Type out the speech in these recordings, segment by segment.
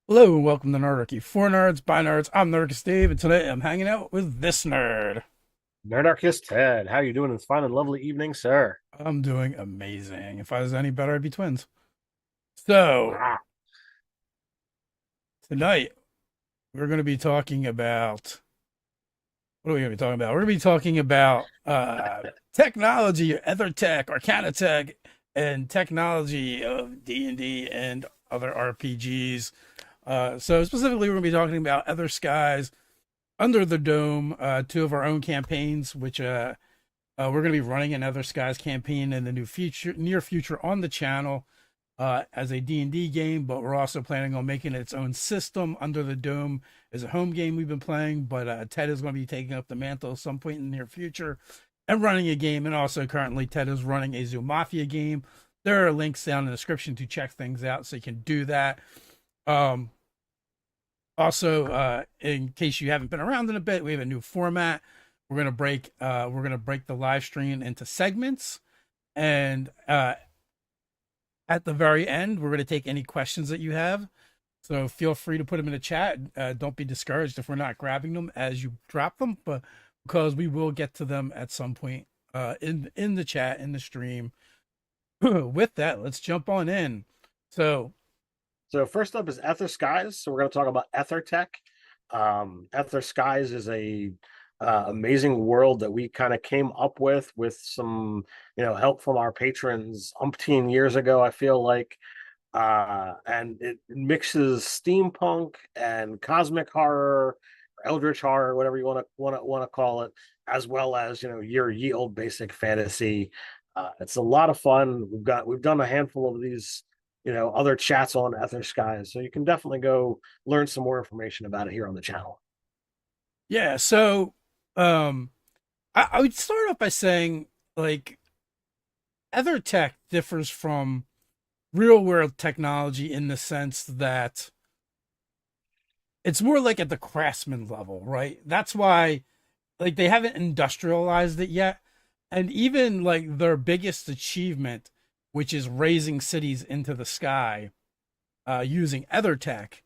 Hello and welcome to Nerdarchy. For nerds, by nerds, I'm Nerdarchy Dave, and today I'm hanging out with this nerd. Nerdarchy Ted, how you doing this fine and lovely evening, sir? I'm doing amazing. If I was any better, I'd be twins. So, Ah, tonight we're going to be talking about what are we going to be talking about? We're going to be talking about technology, Aether-Tech, Arcana-Tech, and technology of D&D and other RPGs. So specifically, we're going to be talking about Other Skies, Under the Dome, two of our own campaigns, which we're going to be running another Skies campaign in the near future on the channel as a D&D game, but we're also planning on making its own system. Under the Dome is a home game we've been playing, but Ted is going to be taking up the mantle at some point in the near future and running a game. And also currently Ted is running a Zoo Mafia game. There are links down in the description to check things out, so you can do that. Um, in case you haven't been around in a bit, we have a new format. We're gonna break the live stream into segments, and at the very end, we're gonna take any questions that you have. So feel free to put them in the chat. Don't be discouraged if we're not grabbing them as you drop them, but because we will get to them at some point in the chat in the stream. With that, let's jump on in. So so first up is Ether Skies. So we're going to talk about Aether-Tech. Ether Skies is a amazing world that we kind of came up with some help from our patrons umpteen years ago. I feel like, and it mixes steampunk and cosmic horror, or eldritch horror, whatever you want to call it, as well as your ye old basic fantasy. It's a lot of fun. We've done a handful of these other chats on Ether Skies, so you can definitely go learn some more information about it here on the channel. yeah, so um, I would start off by saying like Ether-Tech differs from real world technology in the sense that it's more like at the craftsman level, right? That's why like they haven't industrialized it yet. And even like their biggest achievement, which is raising cities into the sky using Ether-Tech,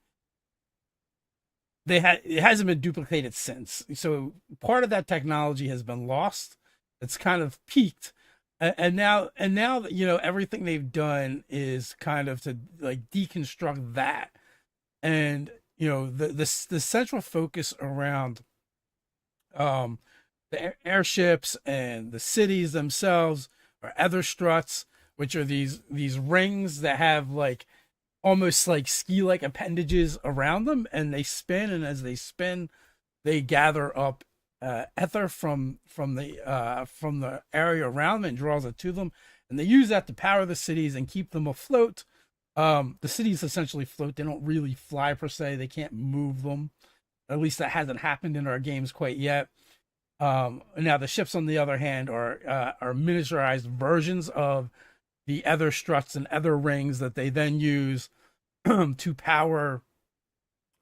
it hasn't been duplicated since. So part of that technology has been lost. It's kind of peaked. And now that everything they've done is kind of to like deconstruct that, and the central focus around um the airships and the cities themselves are ether struts, which are these rings that have like almost like ski-like appendages around them, and they spin, and as they spin they gather up ether from the area around them and draws it to them, and they use that to power the cities and keep them afloat. The cities essentially float. They don't really fly per se. They can't move them. At least that hasn't happened in our games quite yet. Now the ships, on the other hand, are miniaturized versions of the ether struts and ether rings that they then use to power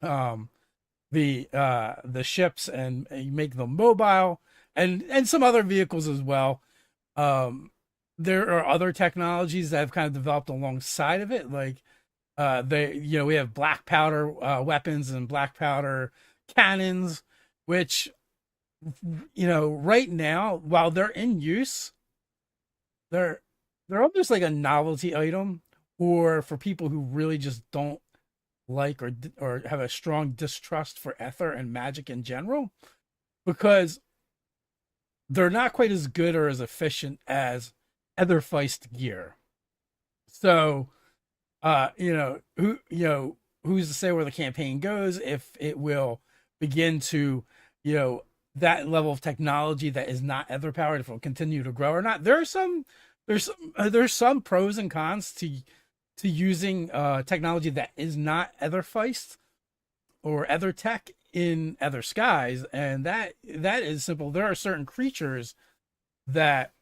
um, the ships and make them mobile, and some other vehicles as well. Um, there are other technologies that have kind of developed alongside of it, like we have black powder weapons and black powder cannons, which right now, while they're in use, they're they're almost like a novelty item, or for people who really just don't like or have a strong distrust for ether and magic in general, because they're not quite as good or as efficient as Etherfeist gear. So, who's to say where the campaign goes, if it will begin to, you know, that level of technology that is not ether powered, if it will continue to grow or not. There's some pros and cons to using technology that is not Etherfeist or Ether-Tech in Ether Skies, and that is simple. There are certain creatures that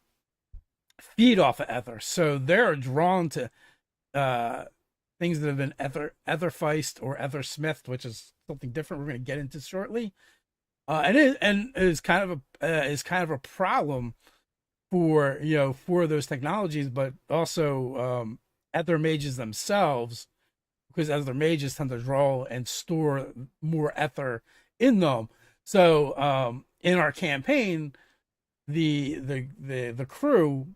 feed off of ether, so they're drawn to uh, things that have been Etherfeist or Ethersmithed, which is something different. We're going to get into shortly. It is kind of a problem for those technologies, but also ether mages themselves, because as their mages tend to draw and store more ether in them. So in our campaign, the crew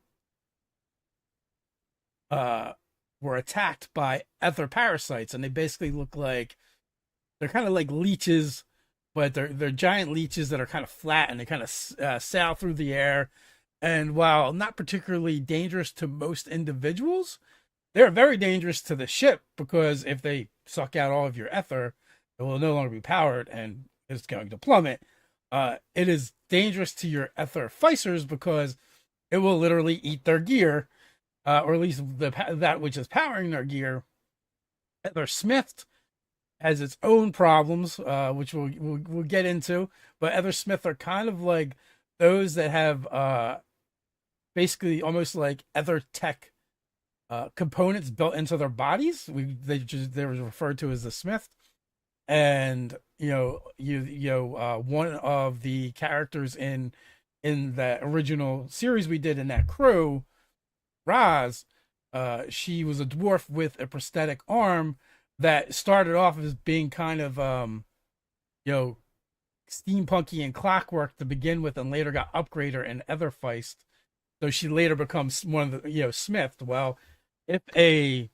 uh were attacked by ether parasites, and they basically look like they're kind of like leeches, but they're giant leeches that are kind of flat and they kind of sail through the air. And while not particularly dangerous to most individuals, they're very dangerous to the ship because if they suck out all of your ether, it will no longer be powered and it's going to plummet. It is dangerous to your ether ficers because it will literally eat their gear, or at least that which is powering their gear. Ether Smith has its own problems, which we'll get into. But Ether Smith are kind of like those that have basically almost like Aether-Tech components built into their bodies. They were referred to as the Smith. And one of the characters in the original series we did in that crew, Roz, she was a dwarf with a prosthetic arm that started off as being kind of steampunky and clockwork to begin with, and later got upgraded and Etherfeist. So she later becomes one of the Smith. Well, if a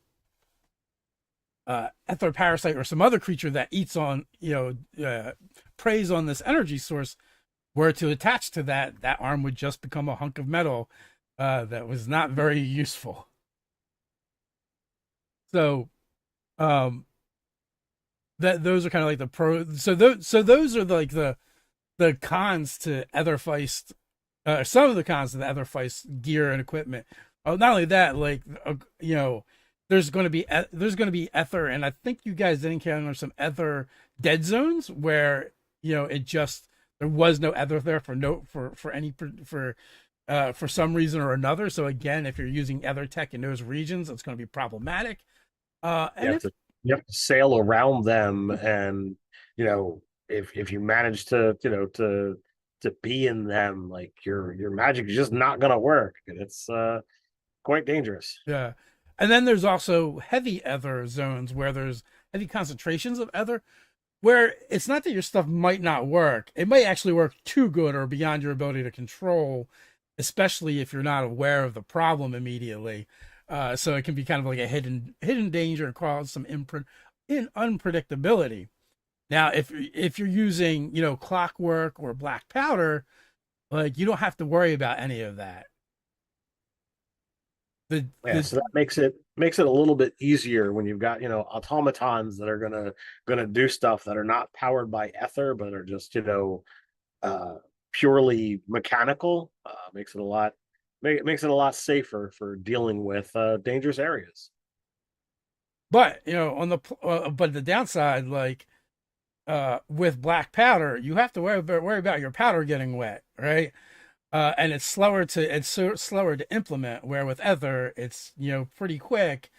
ether parasite or some other creature that eats on preys on this energy source were to attach to that arm would just become a hunk of metal that was not very useful. So that those are kind of like the pros. So those are like the cons to Etherfeist. Some of the cons to the Etherfeist gear and equipment. Not only that, like there's going to be ether, and I think you guys did encounter some ether dead zones where it just there was no ether there for some reason or another. So again, if you're using Aether-Tech in those regions, it's going to be problematic. And you have to sail around them, and if you manage to to be in them, like your magic is just not going to work, and it's quite dangerous. Yeah. And then there's also heavy ether zones where there's heavy concentrations of ether, where it's not that your stuff might not work. It might actually work too good or beyond your ability to control, especially if you're not aware of the problem immediately. So it can be kind of like a hidden danger and cause some unpredictability. Now, if you're using clockwork or black powder, like you don't have to worry about any of that. So that makes it a little bit easier when you've got automatons that are gonna do stuff that are not powered by ether but are just purely mechanical. Makes it a lot safer for dealing with dangerous areas. But on the downside, like with black powder, you have to worry about your powder getting wet, right? And it's slower to implement. Where with ether, it's pretty quick,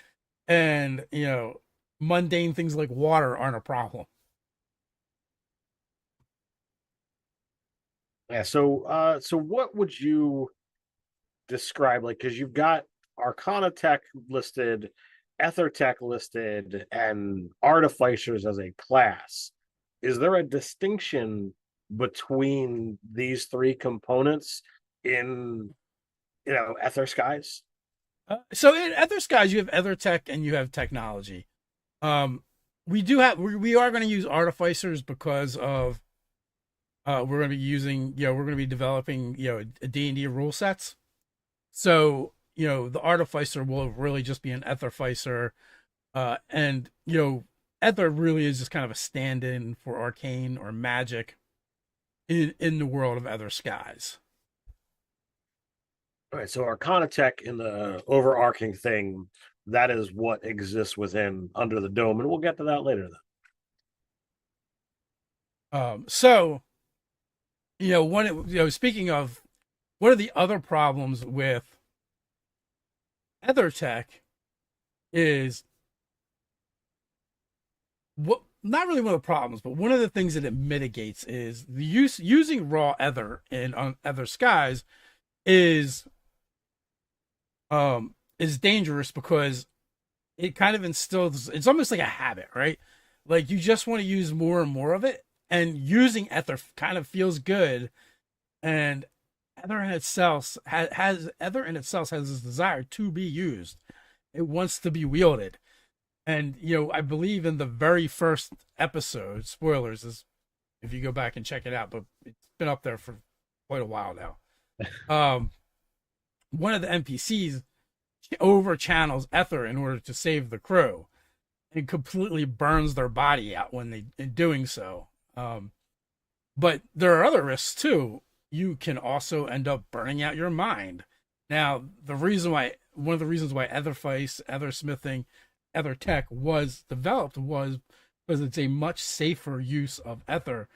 and mundane things like water aren't a problem. Yeah. So what would you describe, like, because you've got Arcana-Tech listed, Aether-Tech listed, and Artificers as a class? Is there a distinction between these three components in Ether Skies? So in Ether Skies, you have Ether-Tech and you have technology. We are going to use Artificers because of we're going to be using we're going to be developing D&D rule sets. So the Artificer will really just be an Etherficer, and Ether really is just kind of a stand-in for arcane or magic in the world of Ether Skies. All right, so Arcana-Tech in the overarching thing, that is what exists within under the dome, and we'll get to that later then. Speaking of, one of the other problems with Ether-Tech is what not really one of the problems, but one of the things that it mitigates is the using raw ether in Ether Skies is dangerous because it kind of instills, it's almost like a habit, right? Like you just want to use more and more of it, and using ether kind of feels good. And ether in itself has this desire to be used. It wants to be wielded. And I believe in the very first episode, spoilers is if you go back and check it out, but it's been up there for quite a while now. One of the NPCs over channels ether in order to save the crew, and completely burns their body out when they in doing so. But there are other risks too. You can also end up burning out your mind. Now, one of the reasons why Etherface, Ethersmithing, Aether-Tech was developed was because it's a much safer use of ether.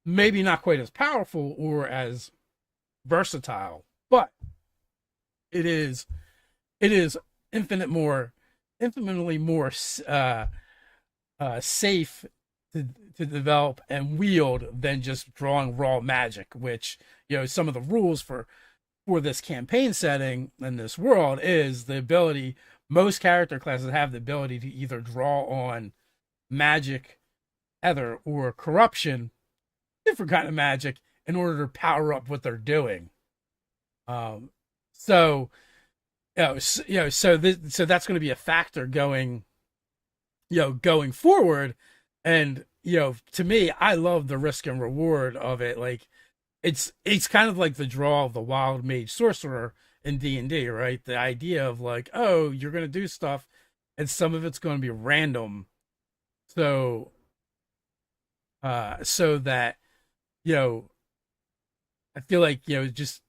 Maybe not quite as powerful or as versatile, but it is infinitely more safe to develop and wield than just drawing raw magic, which some of the rules for this campaign setting in this world is the ability. Most character classes have the ability to either draw on magic, ether, or corruption, different kind of magic, in order to power up what they're doing. So so that's going to be a factor going forward. And to me, I love the risk and reward of it. Like it's kind of like the draw of the wild mage sorcerer in D&D, right? The idea of like, oh, you're going to do stuff and some of it's going to be random. So so that I feel like just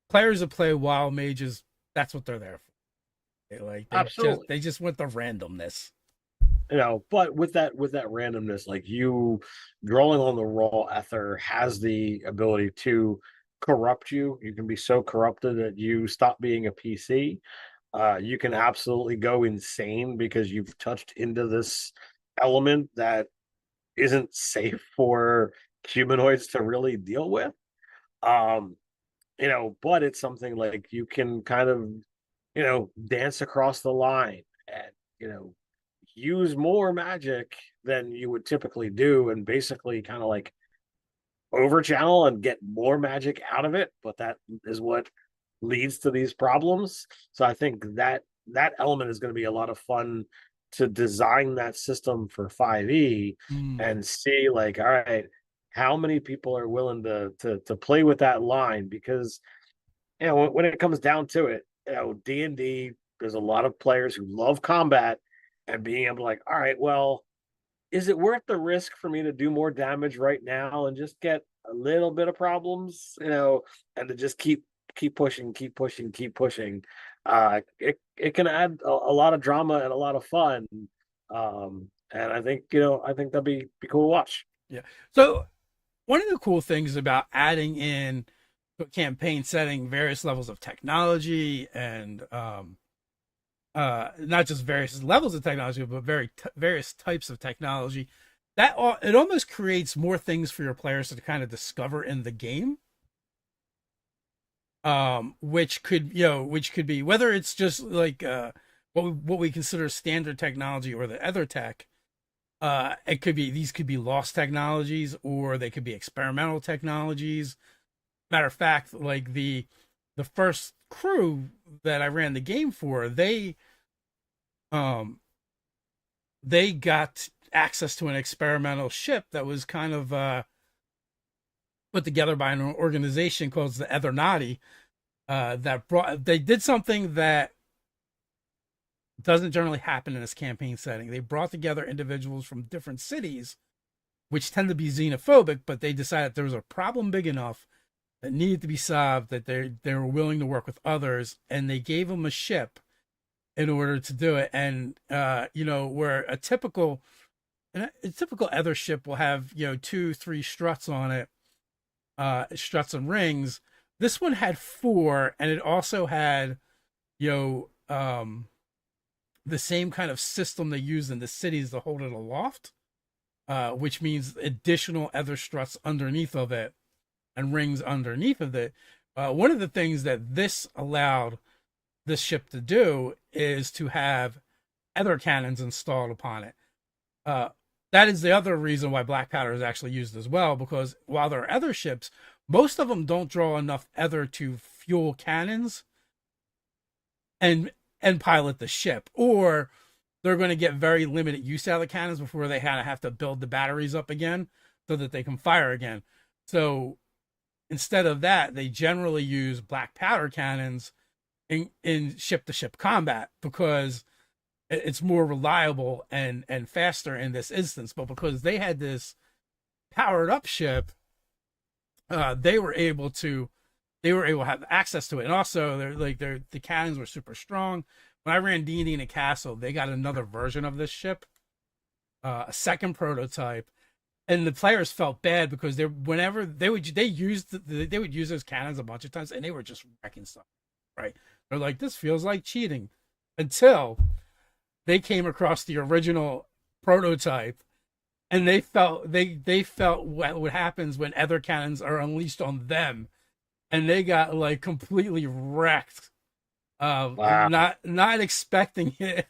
players that play wild mages, that's what they're there for. Absolutely. They just want the randomness. But with that randomness, like you drawing on the raw ether has the ability to corrupt you. You can be so corrupted that you stop being a PC. You can absolutely go insane because you've touched into this element that isn't safe for humanoids to really deal with. Um, but it's something like you can kind of, dance across the line and, use more magic than you would typically do and basically kind of like over channel and get more magic out of it. But that is what leads to these problems. So I think that element is going to be a lot of fun to design that system for 5e and see like, all right, how many people are willing to play with that line? Because when it comes down to it, D&D, there's a lot of players who love combat and being able to like, all right, well, is it worth the risk for me to do more damage right now and just get a little bit of problems, and to just keep pushing. It can add a lot of drama and a lot of fun. And I think that'd be cool to watch. Yeah. So one of the cool things about adding in campaign setting various levels of technology and not just various levels of technology, but various types of technology, that it almost creates more things for your players to kind of discover in the game. Which could be whether it's just like what we consider standard technology or the Aether-Tech. These could be lost technologies, or they could be experimental technologies. Matter of fact, like the first crew that I ran the game for, they got access to an experimental ship that was kind of put together by an organization called the Nerdarchy. They did something that doesn't generally happen in this campaign setting. They brought together individuals from different cities, which tend to be xenophobic, but they decided there was a problem big enough that needed to be solved that they were willing to work with others, and they gave them a ship in order to do it. And where a typical Ether ship will have 2-3 struts on it, struts and rings. This one had 4, and it also had the same kind of system they use in the cities to hold it aloft, which means additional ether struts underneath of it and rings underneath of it. One of the things that this allowed this ship to do is to have ether cannons installed upon it. Uh, that is the other reason why black powder is actually used as well, because while there are ether ships, most of them don't draw enough ether to fuel cannons and pilot the ship, or they're going to get very limited use out of the cannons before they kind of have to build the batteries up again so that they can fire again. So instead of that, they generally use black powder cannons in ship to ship combat because it's more reliable and faster in this instance. But because they had this powered up ship, they were able to have access to it, and also the cannons were super strong. When I ran D&D in a castle, they got another version of this ship, a second prototype, and the players felt bad because they would use those cannons a bunch of times, and they were just wrecking stuff. Right? They're like, this feels like cheating, until they came across the original prototype, and they felt what happens when other cannons are unleashed on them, and they got like completely wrecked. Wow. Not expecting it.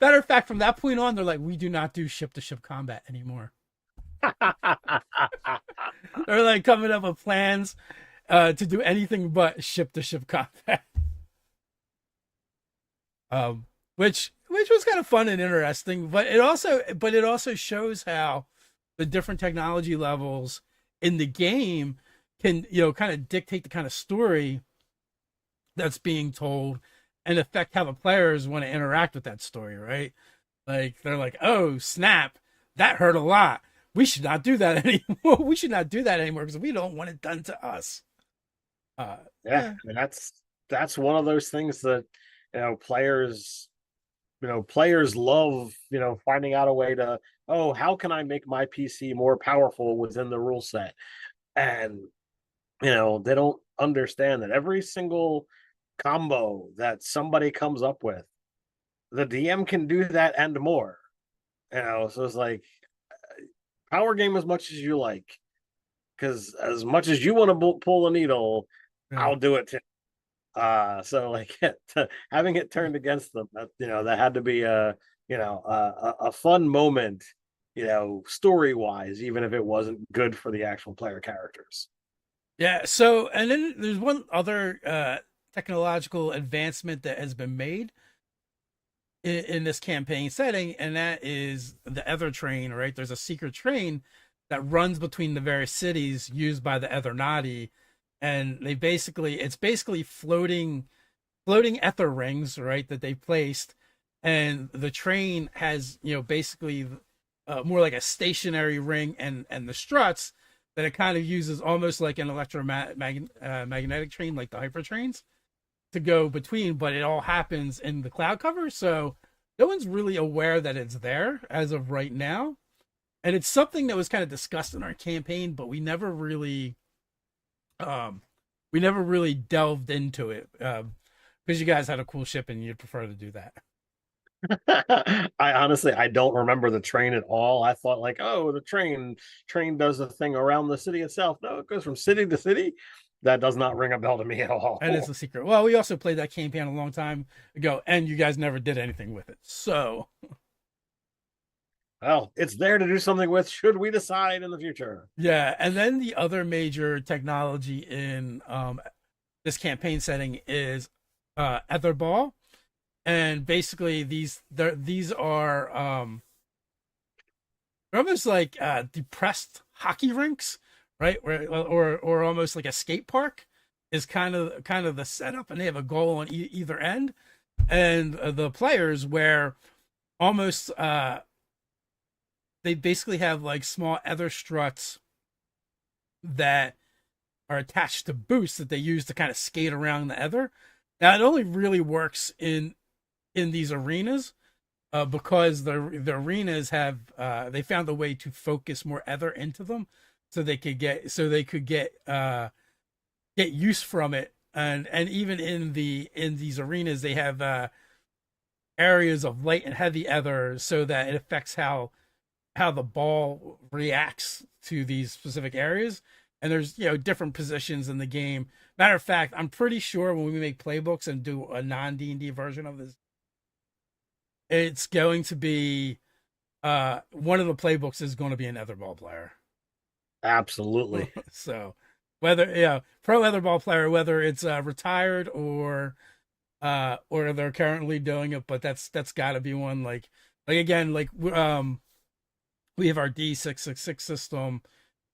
Matter of fact, from that point on, they're like, we do not do ship to ship combat anymore. They're like coming up with plans to do anything but ship to ship combat. Which was kind of fun and interesting, but it also shows how the different technology levels in the game can, kind of dictate the kind of story that's being told and affect how the players want to interact with that story, right? Like they're like, oh snap, that hurt a lot. We should not do that anymore. We should not do that anymore because we don't want it done to us. Yeah, and that's one of those things that players players love, finding out a way to, oh, how can I make my PC more powerful within the rule set? And they don't understand that every single combo that somebody comes up with, the DM can do that and more. So it's like, power game as much as you like, because as much as you want to pull a needle, Yeah. I'll do it too. So like having it turned against them, that had to be a fun moment, story wise, even if it wasn't good for the actual player characters. Yeah. So, and then there's one other technological advancement that has been made in this campaign setting, and that is the Ether train. Right? There's a secret train that runs between the various cities used by the Ether-Nati, and it's basically floating ether rings, right, that they placed, and the train has basically more like a stationary ring and the struts that it kind of uses almost like an electromagnetic train, like the hyper trains, to go between, but it all happens in the cloud cover, so no one's really aware that it's there as of right now. And it's something that was kind of discussed in our campaign, but we never really delved into it, because you guys had a cool ship and you'd prefer to do that. I don't remember the train at all. I thought like, oh, the train does the thing around the city itself. No, it goes from city to city. That does not ring a bell to me at all. And it's a secret. Well, we also played that campaign a long time ago, and you guys never did anything with it. So, Well, it's there to do something with, should we decide in the future. yeah. And then the other major technology in this campaign setting is Etherball, and basically these are they're almost like depressed hockey rinks, right? Or almost like a skate park is kind of the setup, and they have a goal on either end, and the players where almost they basically have like small ether struts that are attached to boosts that they use to kind of skate around the ether. Now it only really works in these arenas, because the arenas have they found a way to focus more ether into them, so they could get use from it, and even in these arenas they have areas of light and heavy ether, so that it affects how the ball reacts to these specific areas, and there's different positions in the game. Matter of fact, I'm pretty sure when we make playbooks and do a non D&D version of this, it's going to be one of the playbooks is going to be an Etherball player. Absolutely. So whether pro Etherball player, whether it's retired or they're currently doing it, but that's got to be one. Like again, like we have our D666 system.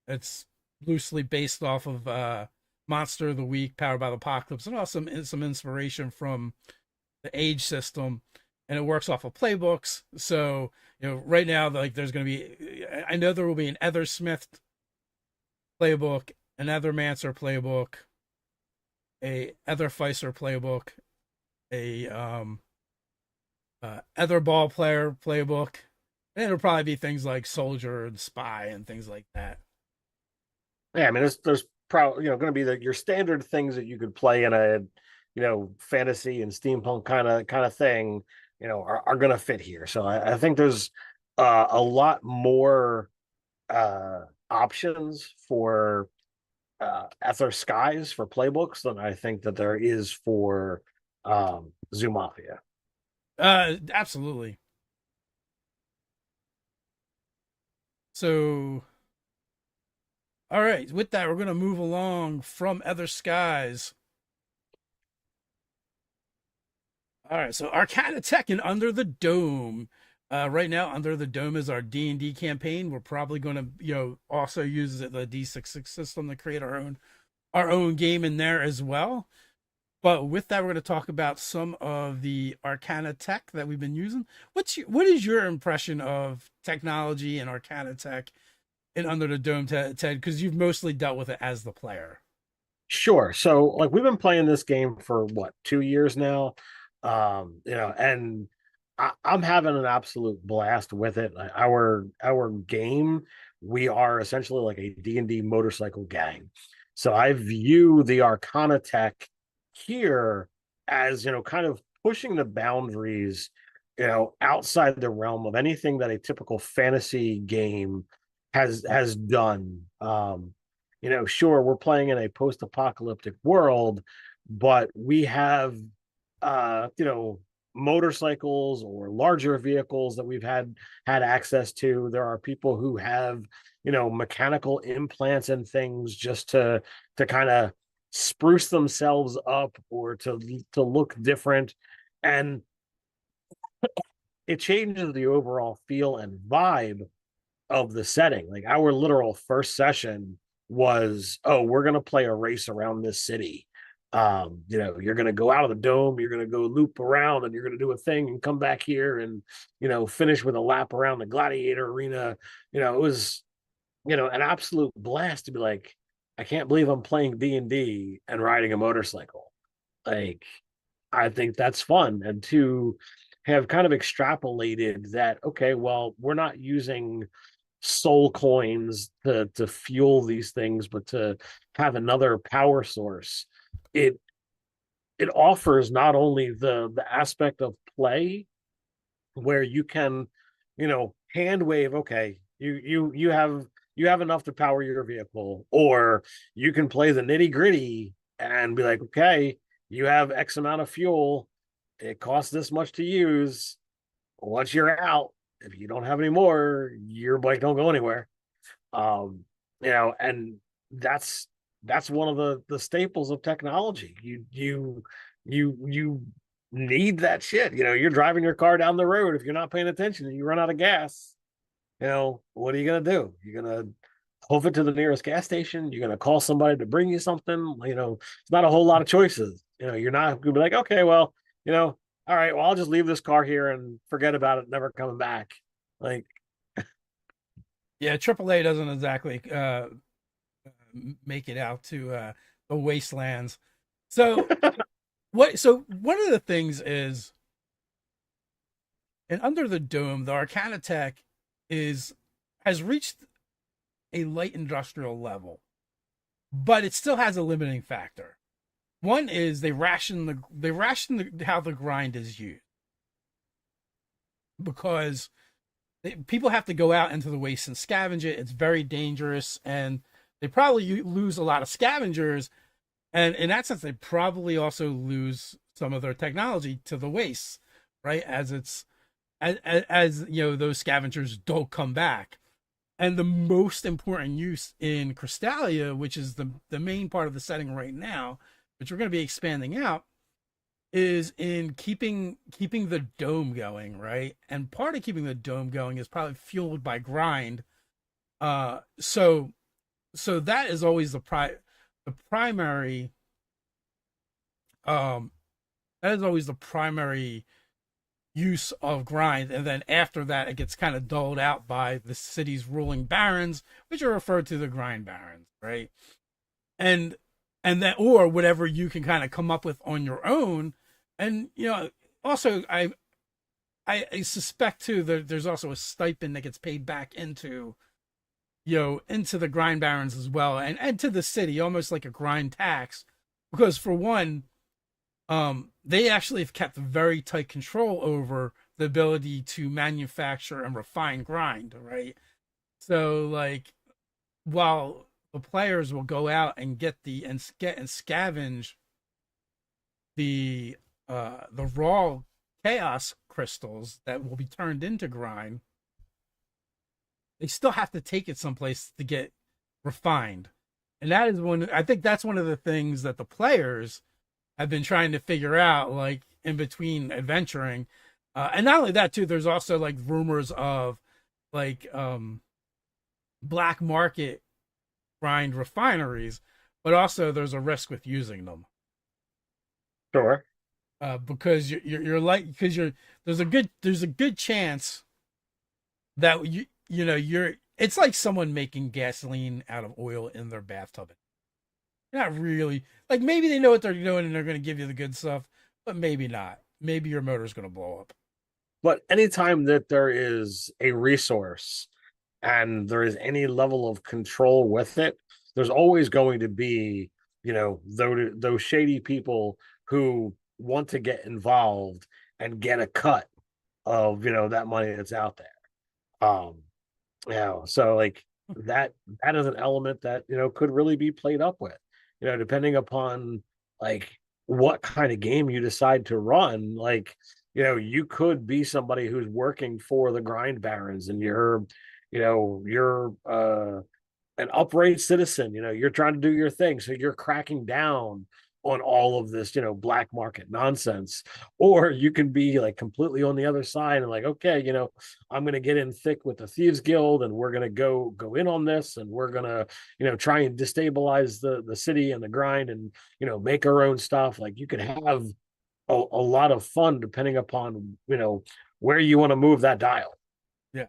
It's loosely based off of Monster of the Week, Powered by the Apocalypse, and also some inspiration from the Age system, and it works off of playbooks. So right now, like there's going to be, I know there will be an Ethersmith playbook, an Ethermancer playbook, a Etherfeister playbook, a Etherball player playbook, and it'll probably be things like Soldier and Spy and things like that. Yeah, I mean, there's probably going to be your standard things that you could play in a fantasy and steampunk kind of thing. Are going to fit here. So I think there's a lot more options for Ether Skies for playbooks than I think that there is for Zoo Mafia. Absolutely. So, all right, with that, we're going to move along from Ether Skies. All right, so Arcana-Tech and Under the Dome. Right now, Under the Dome is our D&D campaign. We're probably going to, also use the D66 system to create our own game in there as well. But with that, we're going to talk about some of the Arcana-Tech that we've been using. What is your impression of technology and Arcana-Tech in Under the Dome, Ted? Because you've mostly dealt with it as the player. Sure. So, like, we've been playing this game for what, 2 years now, and I'm having an absolute blast with it. Our game, we are essentially like a D&D motorcycle gang. So I view the Arcana-Tech here as kind of pushing the boundaries, outside the realm of anything that a typical fantasy game has done. Sure, we're playing in a post-apocalyptic world, but we have motorcycles or larger vehicles that we've had access to. There are people who have mechanical implants and things just to kind of spruce themselves up or to look different, and it changes the overall feel and vibe of the setting. Like, our literal first session was, oh, we're going to play a race around this city. You're going to go out of the dome, you're going to go loop around, and you're going to do a thing and come back here and finish with a lap around the gladiator arena. It was an absolute blast to be like, I can't believe I'm playing D&D and riding a motorcycle. Like, I think that's fun. And to have kind of extrapolated that, okay, well, we're not using soul coins to fuel these things, but to have another power source. It offers not only the aspect of play where you can, hand wave, okay, you have enough to power your vehicle, or you can play the nitty gritty and be like, okay, you have X amount of fuel, it costs this much to use. Once you're out, if you don't have any more, your bike don't go anywhere. And that's one of the staples of technology. You need that shit. You're driving your car down the road. If you're not paying attention and you run out of gas, what are you gonna do? You're gonna hoof it to the nearest gas station. You're gonna call somebody to bring you something. It's not a whole lot of choices. You're not gonna be like, okay, well, all right, well, I'll just leave this car here and forget about it, never coming back. Like, yeah, AAA doesn't exactly make it out to the wastelands. So So one of the things is, and Under the Dome, the Arcana-Tech has reached a light industrial level, but it still has a limiting factor. One is they ration how the grind is used, because people have to go out into the waste and scavenge it. It's very dangerous, and they probably lose a lot of scavengers, and in that sense, they probably also lose some of their technology to the waste, right? As you know, those scavengers don't come back. And the most important use in Crystallia, which is the main part of the setting right now, which we're going to be expanding out, is in keeping the dome going, right? And part of keeping the dome going is probably fueled by grind. So that is always the primary um that is always the primary use of grind, and then after that it gets kind of doled out by the city's ruling barons, which are referred to the grind barons, right? and and then, or whatever you can kind of come up with on your own. And also I suspect too that there's also a stipend that gets paid back into into the grind barons as well, and to the city, almost like a grind tax, because for one, they actually have kept very tight control over the ability to manufacture and refine grind, right? So like, while the players will go out and get and scavenge the raw chaos crystals that will be turned into grind, they still have to take it someplace to get refined. And that is I think that's one of the things that the players have been trying to figure out, like in between adventuring. And not only that too, there's also like rumors of like black market grind refineries, but also there's a risk with using them. Sure. Because you're like, because there's a good chance that you're it's like someone making gasoline out of oil in their bathtub. Not really. Like, maybe they know what they're doing and they're going to give you the good stuff, but maybe not. Maybe your motor's going to blow up. But anytime that there is a resource and there is any level of control with it, there's always going to be, those shady people who want to get involved and get a cut of, that money that's out there. So like that is an element that, could really be played up with, depending upon like what kind of game you decide to run. Like, you could be somebody who's working for the grind barons, and you're an upright citizen. You're trying to do your thing, so you're cracking down on all of this, black market nonsense. Or you can be like completely on the other side and like, okay, I'm going to get in thick with the Thieves Guild, and we're going to go in on this, and we're going to, try and destabilize the city and the grind, and, make our own stuff. Like, you could have a lot of fun depending upon, where you want to move that dial. Yeah.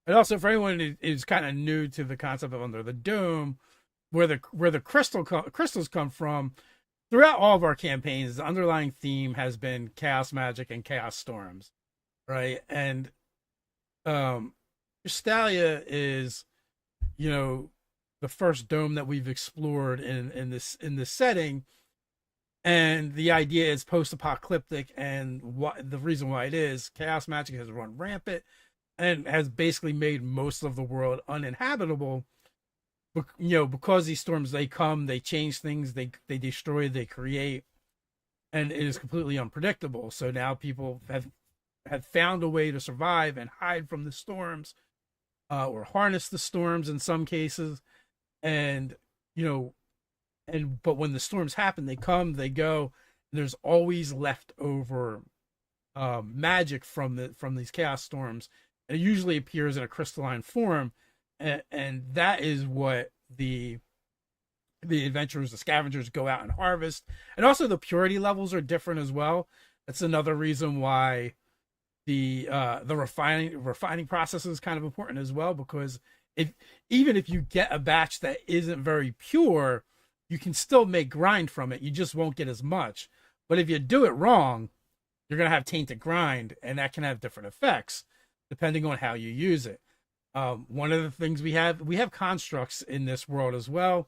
And also, for anyone who is kind of new to the concept of Under the Dome, where the crystals come from, throughout all of our campaigns, the underlying theme has been chaos magic and chaos storms, right? And Crystallia is, the first dome that we've explored in this setting. And the idea is post-apocalyptic, and the reason why it is, chaos magic has run rampant and has basically made most of the world uninhabitable. Because these storms, they come, they change things, they destroy, they create, and it is completely unpredictable. So now people have found a way to survive and hide from the storms, or harness the storms in some cases. And but when the storms happen, they come, they go, and there's always leftover magic from these chaos storms, and it usually appears in a crystalline form. And that is what the adventurers, the scavengers, go out and harvest. And also the purity levels are different as well. That's another reason why the refining process is kind of important as well, because even if you get a batch that isn't very pure, you can still make grind from it. You just won't get as much. But if you do it wrong, you're going to have tainted grind, and that can have different effects depending on how you use it. One of the things we have constructs in this world as well.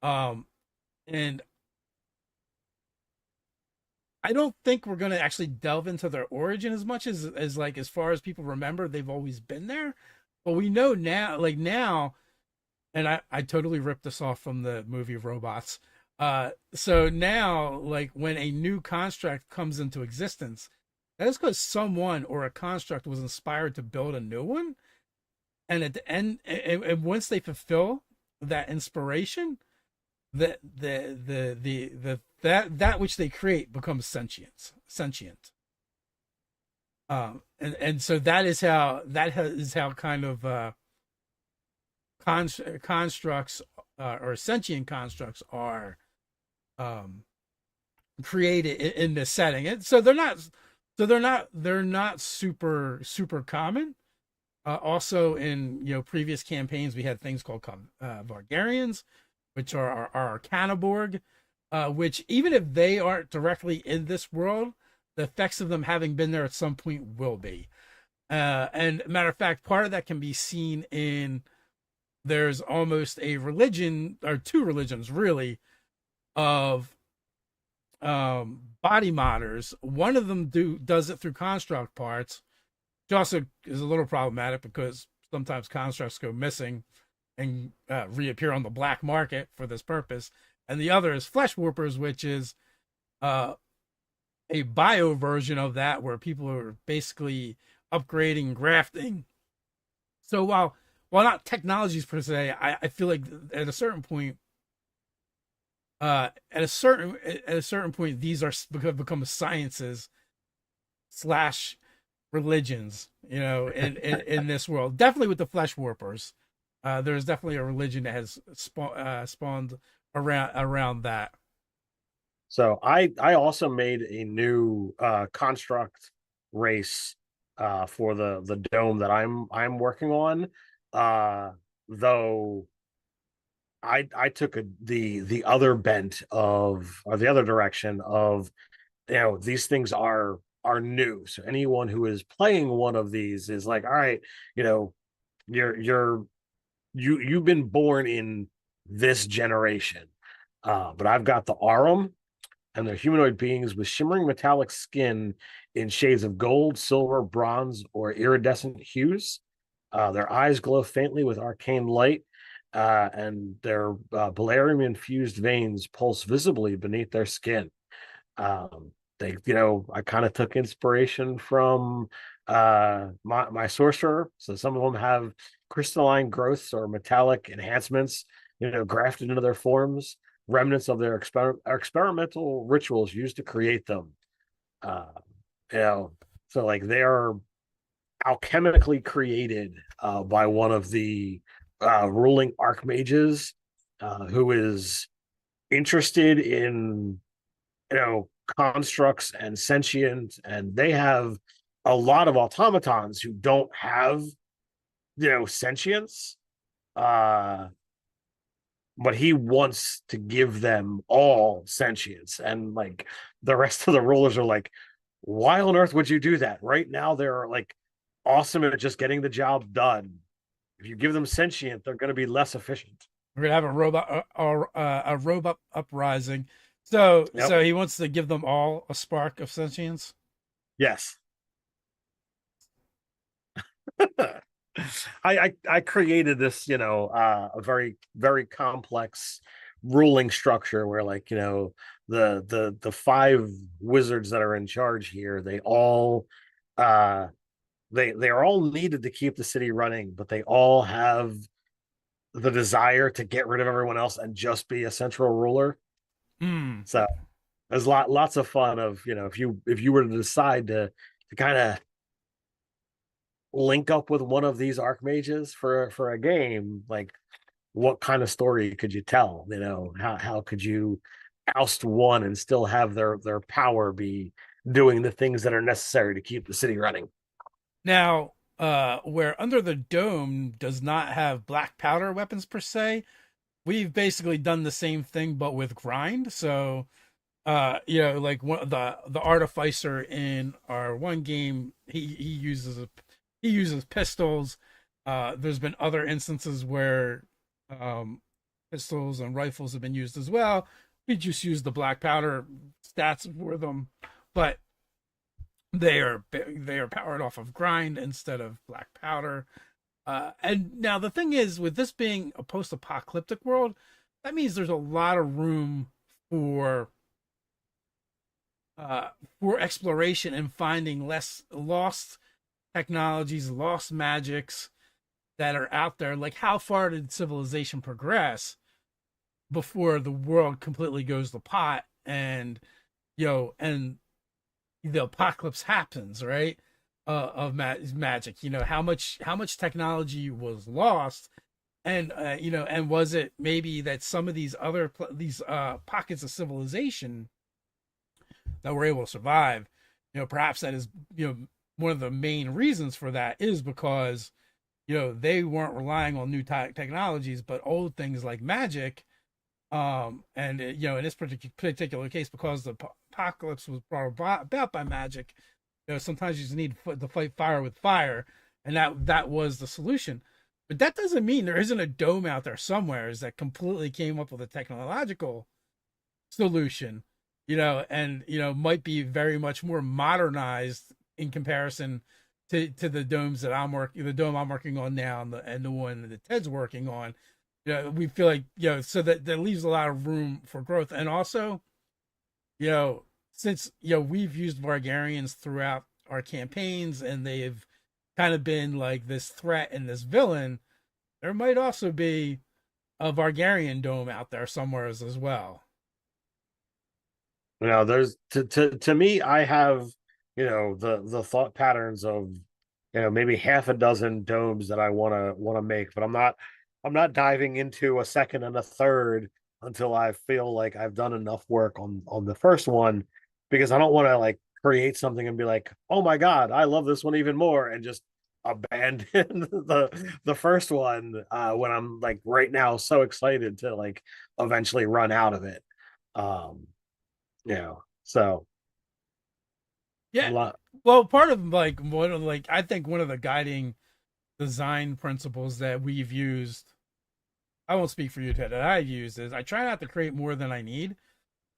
And I don't think we're going to actually delve into their origin as much as as far as people remember, they've always been there. But we know now, and I totally ripped this off from the movie Robots. So now, like when a new construct comes into existence, that is because someone or a construct was inspired to build a new one, and at the end, and once they fulfill that inspiration, that which they create becomes sentient. And so is how kind of constructs or sentient constructs are um, created in this setting. And so they're not super common. Also, in previous campaigns, we had things called Vargarians, which are our Arcana-Borg, which even if they aren't directly in this world, the effects of them having been there at some point will be. And matter of fact, part of that can be seen in there's almost a religion or two religions really of body modders. One of them does it through construct parts, which also is a little problematic because sometimes constructs go missing and reappear on the black market for this purpose. And the other is flesh warpers, which is a bio version of that where people are basically upgrading, grafting. So while not technologies per se, I feel like at a certain point, these are become sciences slash religions, in this world. Definitely with the flesh warpers, there's definitely a religion that has spawned around that. So I also made a new construct race for the dome that I'm working on. Though I took the other bent of or the other direction of these things are new. So anyone who is playing one of these is like, all right, you've been born in this generation. But I've got the Arum, and they're humanoid beings with shimmering metallic skin in shades of gold, silver, bronze, or iridescent hues. Their eyes glow faintly with arcane light, and their barium infused veins pulse visibly beneath their skin. I kind of took inspiration from my sorcerer. So some of them have crystalline growths or metallic enhancements, grafted into their forms, remnants of their experimental rituals used to create them. Uh, so like they are alchemically created by one of the ruling archmages who is interested in constructs and sentient, and they have a lot of automatons who don't have sentience, but he wants to give them all sentience. And like the rest of the rulers are like, why on earth would you do that? Right now they're like awesome at just getting the job done. If you give them sentient, they're going to be less efficient. We're gonna have a robot uprising. So Yep. he wants to give them all a spark of sentience. Yes. I created this, a very, very complex ruling structure where like, the five wizards that are in charge here, they all they are all needed to keep the city running, but they all have the desire to get rid of everyone else and just be a central ruler. Hmm. So there's lots of fun of, if you were to decide to kind of link up with one of these archmages for a game, like what kind of story could you tell? How could you oust one and still have their power be doing the things that are necessary to keep the city running? Now, where Under the Dome does not have black powder weapons per se, we've basically done the same thing but with grind. So, like the artificer in our one game, he uses pistols. There's been other instances where pistols and rifles have been used as well. We just use the black powder stats for them, but they are powered off of grind instead of black powder. And now the thing is, with this being a post-apocalyptic world, that means there's a lot of room for uh, for exploration and finding less lost technologies, lost magics that are out there. Like, how far did civilization progress before the world completely goes to pot and and the apocalypse happens, right? Of magic, how much technology was lost, and and was it maybe that some of these other these pockets of civilization that were able to survive, perhaps that is one of the main reasons for that is because they weren't relying on new technologies, but old things like magic. And in this particular case, because the apocalypse was brought about by magic, sometimes you just need to fight fire with fire, and that was the solution. But that doesn't mean there isn't a dome out there somewhere that completely came up with a technological solution, and might be very much more modernized in comparison to the domes that the dome I'm working on now, and the one that Ted's working on. We feel like, so that leaves a lot of room for growth. And also, since we've used Vargarians throughout our campaigns, and they've kind of been like this threat and this villain, there might also be a Vargarian dome out there somewhere as well. There's to me, I have, the thought patterns of, maybe half a dozen domes that I want to make, but I'm not diving into a second and a third until I feel like I've done enough work on the first one, because I don't want to like create something and be like, oh my God, I love this one even more, and just abandon the first one, when I'm like right now so excited to like eventually run out of it. Um, so a Yeah. lot. Well, part of like one of like I think one of the guiding design principles that we've used, I won't speak for you, Ted, that I've used is I try not to create more than I need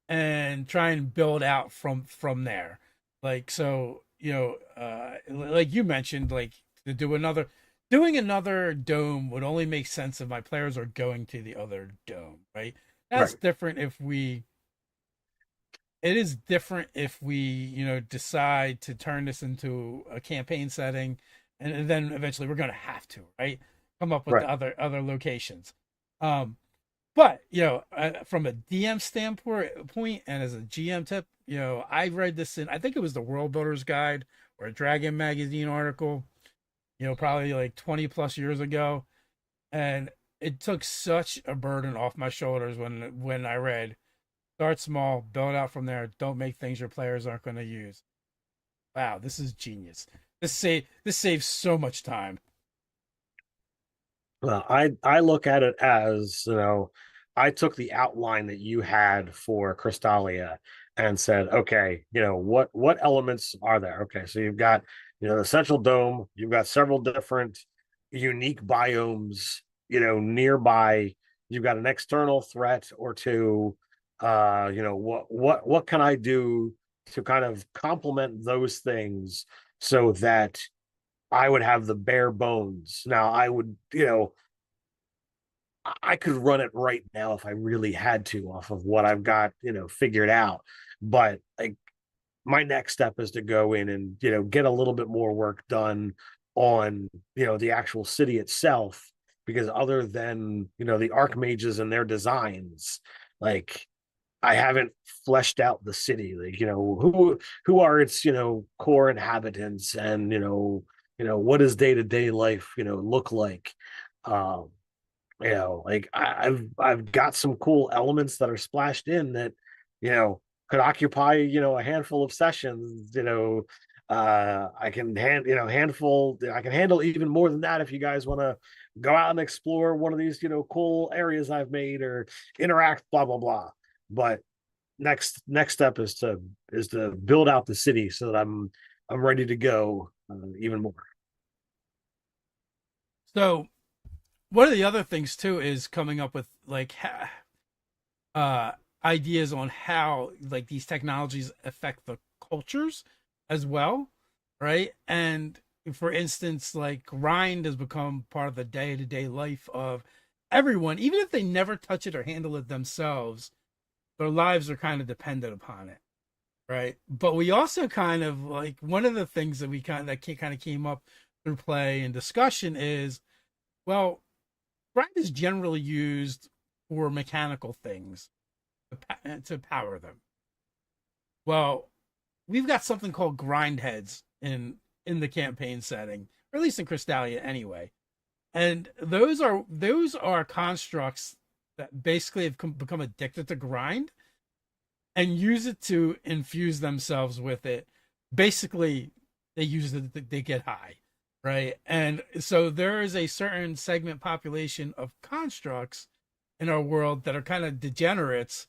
and try and build out from there. Like, so, like you mentioned, like, to doing another dome would only make sense if my players are going to the other dome, right? That's Right. different if it is different if we decide to turn this into a campaign setting, and then eventually we're going to have to, right, come up with Right. the other locations. But from a DM standpoint and as a GM tip, I read this in, I think it was the World Builders Guide or a Dragon Magazine article, probably like 20 plus years ago, and it took such a burden off my shoulders when I read, start small, build out from there, don't make things your players aren't going to use. Wow, this is genius. This saves so much time. I look at it as, I took the outline that you had for Crystalia and said, okay, what elements are there? Okay, so you've got, the central dome, you've got several different unique biomes, nearby. You've got an external threat or two. What can I do to kind of complement those things so that I would have the bare bones? Now I would, I could run it right now if I really had to off of what I've got, figured out. But like, my next step is to go in and, get a little bit more work done on, the actual city itself, because other than, the archmages and their designs, like, I haven't fleshed out the city. Like, who are its, core inhabitants, and, what does day-to-day life, look like? Um, like, I've got some cool elements that are splashed in that, could occupy, a handful of sessions. I can I can handle even more than that if you guys want to go out and explore one of these, cool areas I've made, or interact, blah blah blah. But next step is to build out the city so that I'm ready to go, even more. So one of the other things too is coming up with like uh ideas on how like these technologies affect the cultures as well, right? And for instance, like grind has become part of the day-to-day life of everyone, even if they never touch it or handle it themselves. Their lives are kind of dependent upon it, right? But we also kind of like one of the things that we kind of came up through play and discussion is, well, grind is generally used for mechanical things to power them. Well, we've got something called grind heads in the campaign setting, or at least in Crystalia anyway. And those are constructs that basically have become addicted to grind and use it to infuse themselves with it. Basically, they use it, they get high, right? And so there is a certain segment population of constructs in our world that are kind of degenerates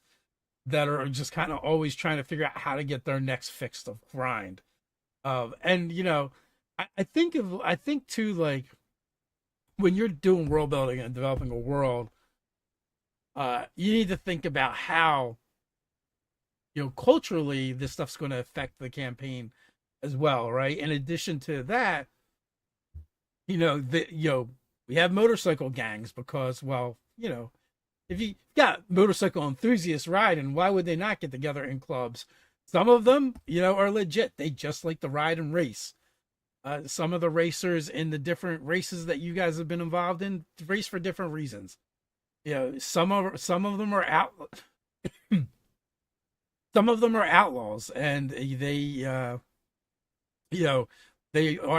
that are just kind of always trying to figure out how to get their next fix of grind. And I think too, like when you're doing world building and developing a world, you need to think about how culturally this stuff's going to affect the campaign as well, right? In addition to that, we have motorcycle gangs because, well, if you got motorcycle enthusiasts riding, why would they not get together in clubs? Some of them, are legit. They just like to ride and race. Some of the racers in the different races that you guys have been involved in race for different reasons. Some of them are out. Some of them are outlaws, and they are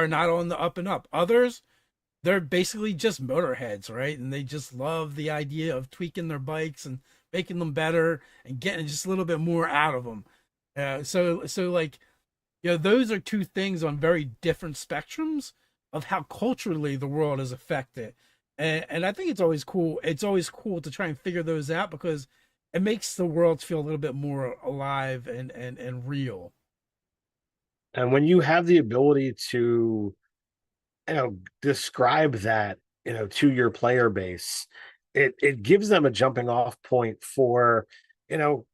not on the up and up. Others, they're basically just motorheads, right? And they just love the idea of tweaking their bikes and making them better and getting just a little bit more out of them. So like, those are two things on very different spectrums of how culturally the world is affected. And I think it's always cool. It's always cool to try and figure those out because it makes the world feel a little bit more alive and real. And when you have the ability to, describe that, to your player base, it gives them a jumping off point for, you know,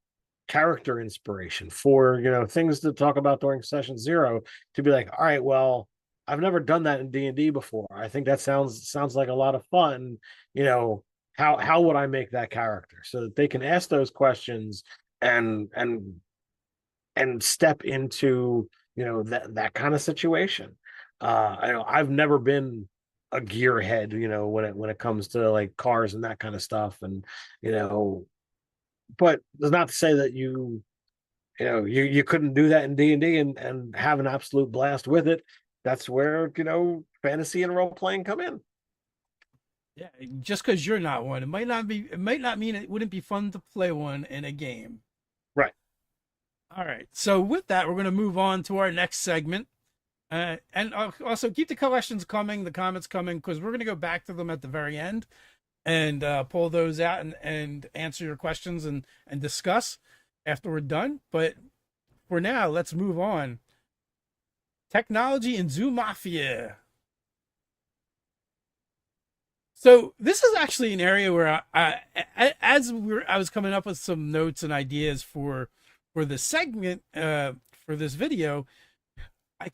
character inspiration, for, things to talk about during session zero, to be like, all right, well, I've never done that in D&D before. I think that sounds like a lot of fun. You know, how would I make that character so that they can ask those questions and step into, that kind of situation. I've never been a gearhead, when it comes to like cars and that kind of stuff, and you know but it's not to say that you couldn't do that in D&D and have an absolute blast with it. That's where, fantasy and role playing come in. Yeah, just because you're not one, it might not be. It might not mean it wouldn't be fun to play one in a game. Right. All right. So with that, we're going to move on to our next segment, and also keep the questions coming, the comments coming, because we're going to go back to them at the very end and pull those out and answer your questions and discuss after we're done. But for now, let's move on. Technology in Zoo Mafia. So this is actually an area where I was coming up with some notes and ideas for this segment, for this video, I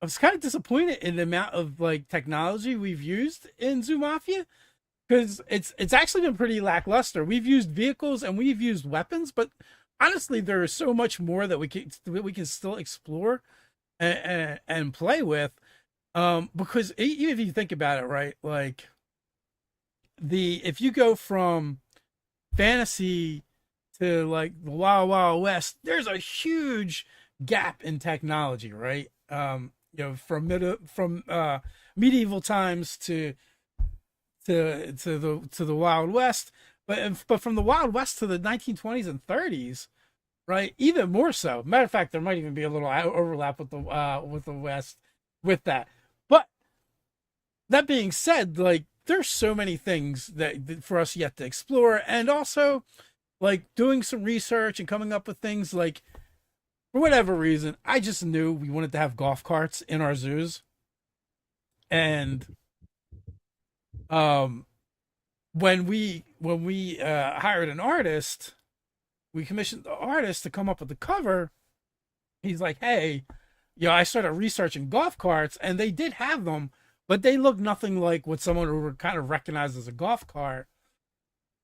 was kind of disappointed in the amount of like technology we've used in Zoo Mafia, because it's actually been pretty lackluster. We've used vehicles and we've used weapons, but honestly, there is so much more that we can still explore and play with. Because even if you think about it, right, like if you go from fantasy to like the Wild Wild West, there's a huge gap in technology, right? From medieval times to the Wild West, but from the Wild West to the 1920s and 30s, right? Even more so. Matter of fact, there might even be a little overlap with the West with that. But that being said, like there's so many things that for us yet to explore, and also like doing some research and coming up with things like, for whatever reason, I just knew we wanted to have golf carts in our zoos, and um when we hired an artist, we commissioned the artist to come up with the cover. He's like, hey, I started researching golf carts, and they did have them, but they look nothing like what someone would kind of recognize as a golf cart.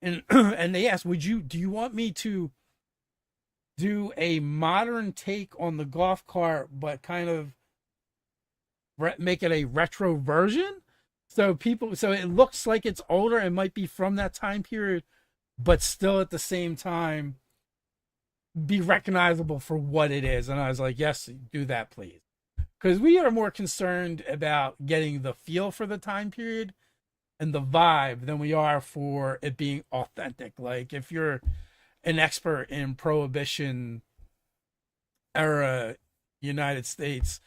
And and they asked, do you want me to do a modern take on the golf cart, but kind of make it a retro version? So it looks like it's older and might be from that time period, but still at the same time be recognizable for what it is. And I was like, yes, do that, please. Because we are more concerned about getting the feel for the time period and the vibe than we are for it being authentic. Like if you're an expert in Prohibition era United States,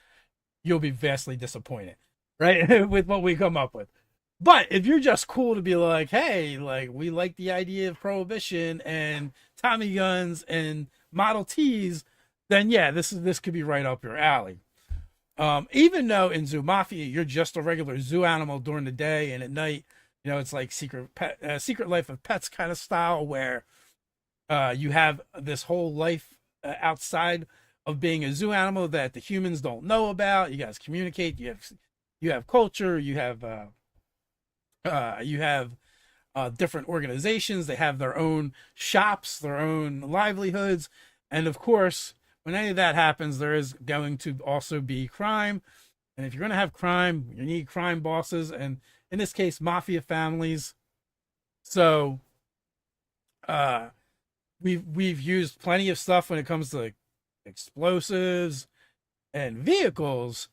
you'll be vastly disappointed, right? With what we come up with. But if you're just cool to be like, hey, like we like the idea of Prohibition and Tommy guns and Model Ts, then yeah, this could be right up your alley. Even though in Zoo Mafia you're just a regular zoo animal during the day, and at night, it's like Secret Life of Pets kind of style where you have this whole life outside of being a zoo animal that the humans don't know about. You guys communicate. You have culture. You have different organizations. They have their own shops, their own livelihoods, and of course, when any of that happens, there is going to also be crime. And if you're going to have crime, you need crime bosses, and in this case, mafia families. So, we've used plenty of stuff when it comes to explosives and vehicles,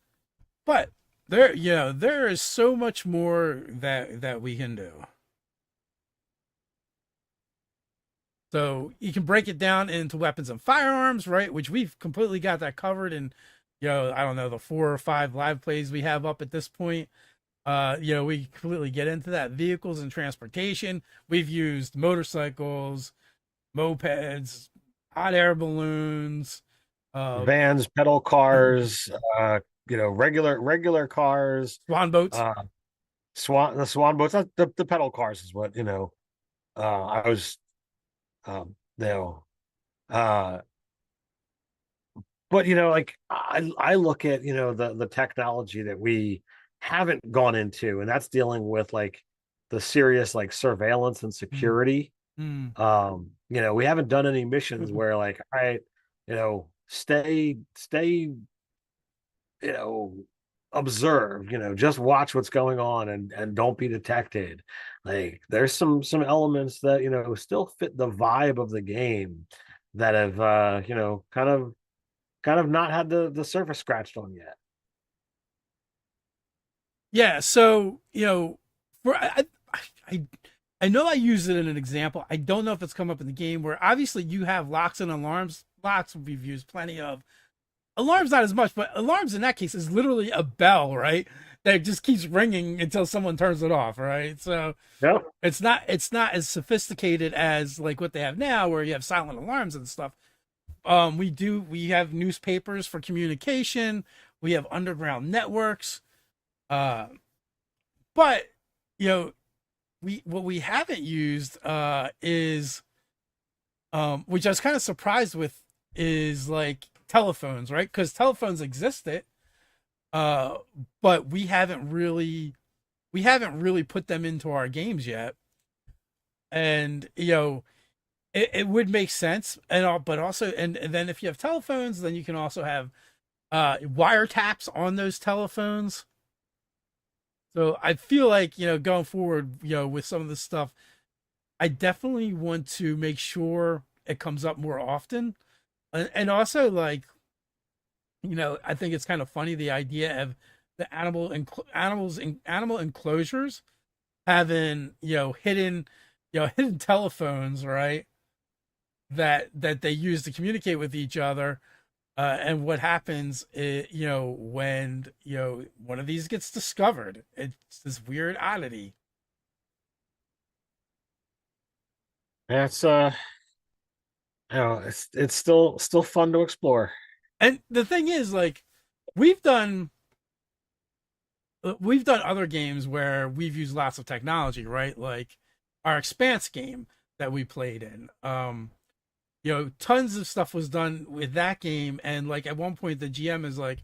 but there is so much more that we can do. So you can break it down into weapons and firearms, right? Which we've completely got that covered in, I don't know, the 4 or 5 live plays we have up at this point. We completely get into that. Vehicles and transportation. We've used motorcycles, mopeds, hot air balloons, Vans, pedal cars, regular cars, swan boats. The swan boats. The pedal cars is what I was uh but like I look at the technology that we haven't gone into, and that's dealing with like the serious like surveillance and security. We haven't done any missions where like, all right, stay observe, just watch what's going on and don't be detected. Like there's some elements that still fit the vibe of the game that have kind of not had the surface scratched on yet. Yeah, so for I I know I used it in an example. I don't know if it's come up in the game where obviously you have locks and alarms. Locks we've used plenty of. Alarms not as much, but alarms in that case is literally a bell, right? That just keeps ringing until someone turns it off, right? So Yep. it's not as sophisticated as like what they have now, where you have silent alarms and stuff. We have newspapers for communication. We have underground networks. Uh, but you know, what we haven't used is which I was kind of surprised with is like telephones, right? Because telephones existed, uh, but we haven't really put them into our games yet. And it would make sense, and all, but also, and then if you have telephones, then you can also have wiretaps on those telephones. So I feel like going forward, with some of this stuff, I definitely want to make sure it comes up more often, and also like I think it's kind of funny the idea of the animal enclosures having hidden telephones, right? That they use to communicate with each other. And what happens is, when one of these gets discovered, it's this weird oddity. That's it's still fun to explore. And the thing is, like, we've done we've done other games where we've used lots of technology, right? Like our Expanse game that we played in. Tons of stuff was done with that game, and like at one point the GM is like,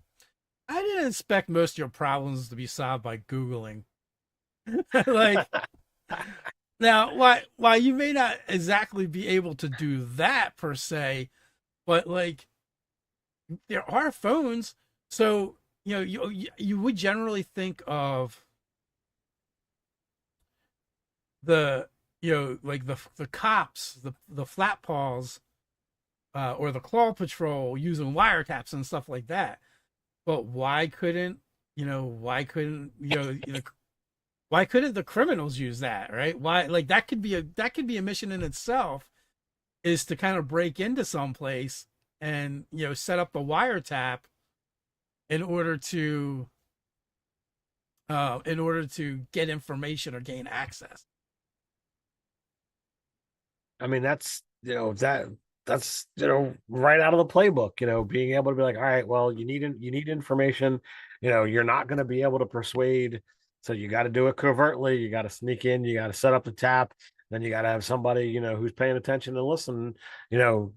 I didn't expect most of your problems to be solved by Googling. Like, now, why you may not exactly be able to do that per se, but like there are phones, so you would generally think of the like the cops, the flat paws, or the claw patrol using wiretaps and stuff like that. But why couldn't the criminals use that, right? Why, like, that could be a mission in itself, is to kind of break into some place and set up the wiretap in order to get information or gain access. I mean, that's right out of the playbook. Being able to be like, all right, well, you need information. You're not going to be able to persuade, so you got to do it covertly. You got to sneak in. You got to set up the tap. Then you got to have somebody who's paying attention and listen.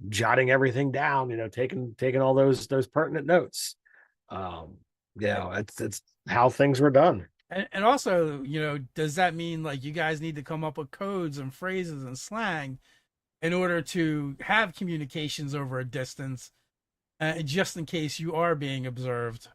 Jotting everything down. Taking all those pertinent notes. Um, it's how things were done. And also, does that mean like you guys need to come up with codes and phrases and slang in order to have communications over a distance, just in case you are being observed?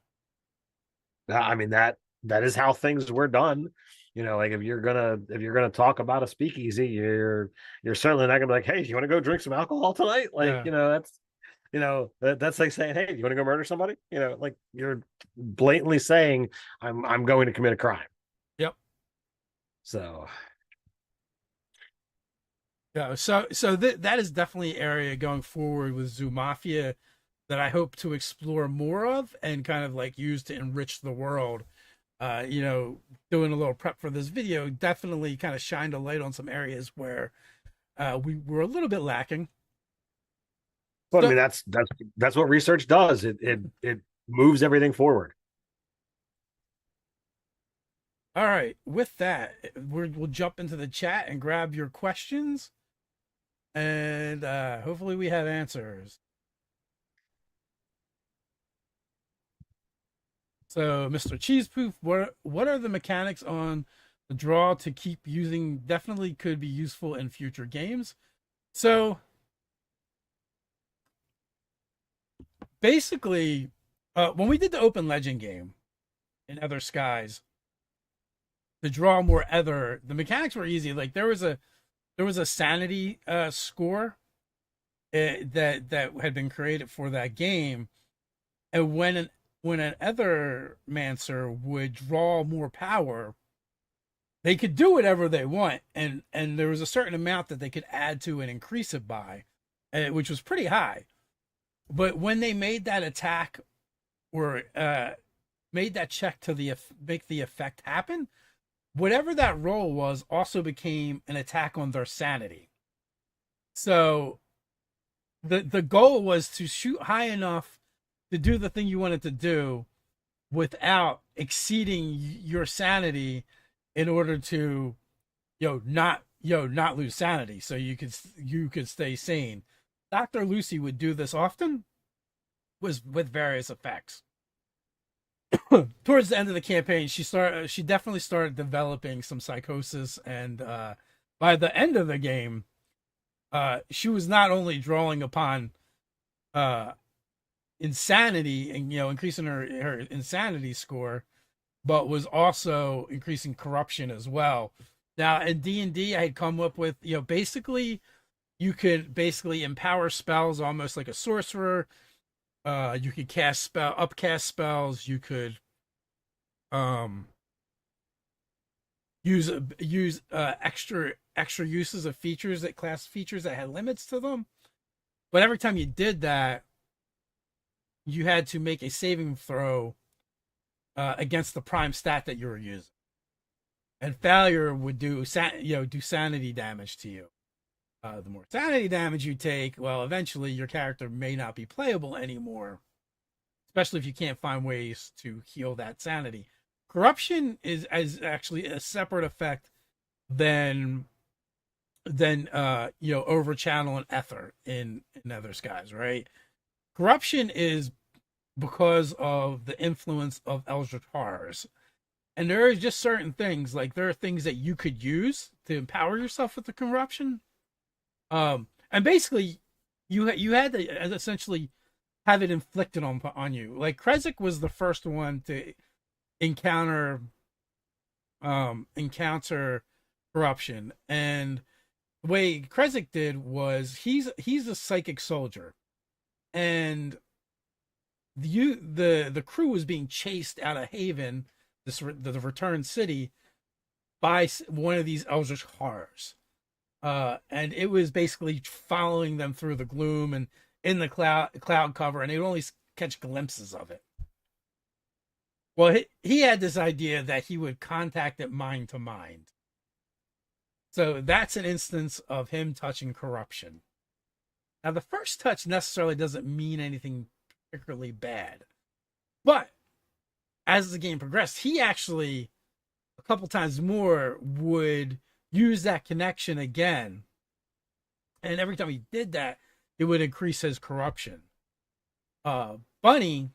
I mean, that is how things were done. Like if you're gonna talk about a speakeasy, you're certainly not gonna be like, hey, do you want to go drink some alcohol tonight? Like, Yeah. that's like saying, hey, do you want to go murder somebody? Like you're blatantly saying, I'm going to commit a crime. Yep. So Yeah. That is definitely an area going forward with Zoo Mafia that I hope to explore more of and kind of like use to enrich the world. Doing a little prep for this video definitely kind of shined a light on some areas where we were a little bit lacking. but I So, mean that's what research does. It moves everything forward. all right, with that, we'll jump into the chat and grab your questions, and hopefully we have answers. So, Mr. Cheesepoof, what are the mechanics on the draw to keep using? Definitely could be useful in future games. So, basically, when we did the open legend game in Other Skies, to draw more Ether, the mechanics were easy. Like there was a sanity score that had been created for that game, and when an Ethermancer would draw more power, they could do whatever they want, and there was a certain amount that they could add to and increase it by, which was pretty high. But when they made that attack or made that check to make the effect happen, whatever that roll was also became an attack on their sanity. So the goal was to shoot high enough to do the thing you wanted to do without exceeding your sanity in order to not lose sanity, so you could stay sane. Dr. Lucy would do this often, was with various effects. Towards the end of the campaign, she definitely started developing some psychosis, and by the end of the game, she was not only drawing upon uh, insanity and increasing her insanity score, but was also increasing corruption as well. Now in D&D, I had come up with basically you could basically empower spells almost like a sorcerer. You could upcast spells. You could um use extra uses of features, that class features that had limits to them. But every time you did that, you had to make a saving throw against the prime stat that you were using, and failure would do sanity damage to you. The more sanity damage you take, well, eventually your character may not be playable anymore, especially if you can't find ways to heal that sanity. Corruption is actually a separate effect than over channel and ether in Other Skies, right? Corruption is because of the influence of eldritch horrors. And there are just certain things, like there are things that you could use to empower yourself with the corruption. And basically, you had to essentially have it inflicted on you. Like Krezk was the first one to encounter encounter corruption, and the way Krezk did was he's a psychic soldier, and the crew was being chased out of Haven, the return city, by one of these eldritch horrors. And it was basically following them through the gloom and in the cloud cover, and they would only catch glimpses of it. Well, he had this idea that he would contact it mind to mind. So that's an instance of him touching corruption. Now, the first touch necessarily doesn't mean anything particularly bad, but as the game progressed, he actually a couple times more would use that connection again, and every time he did that, it would increase his corruption. Bunny,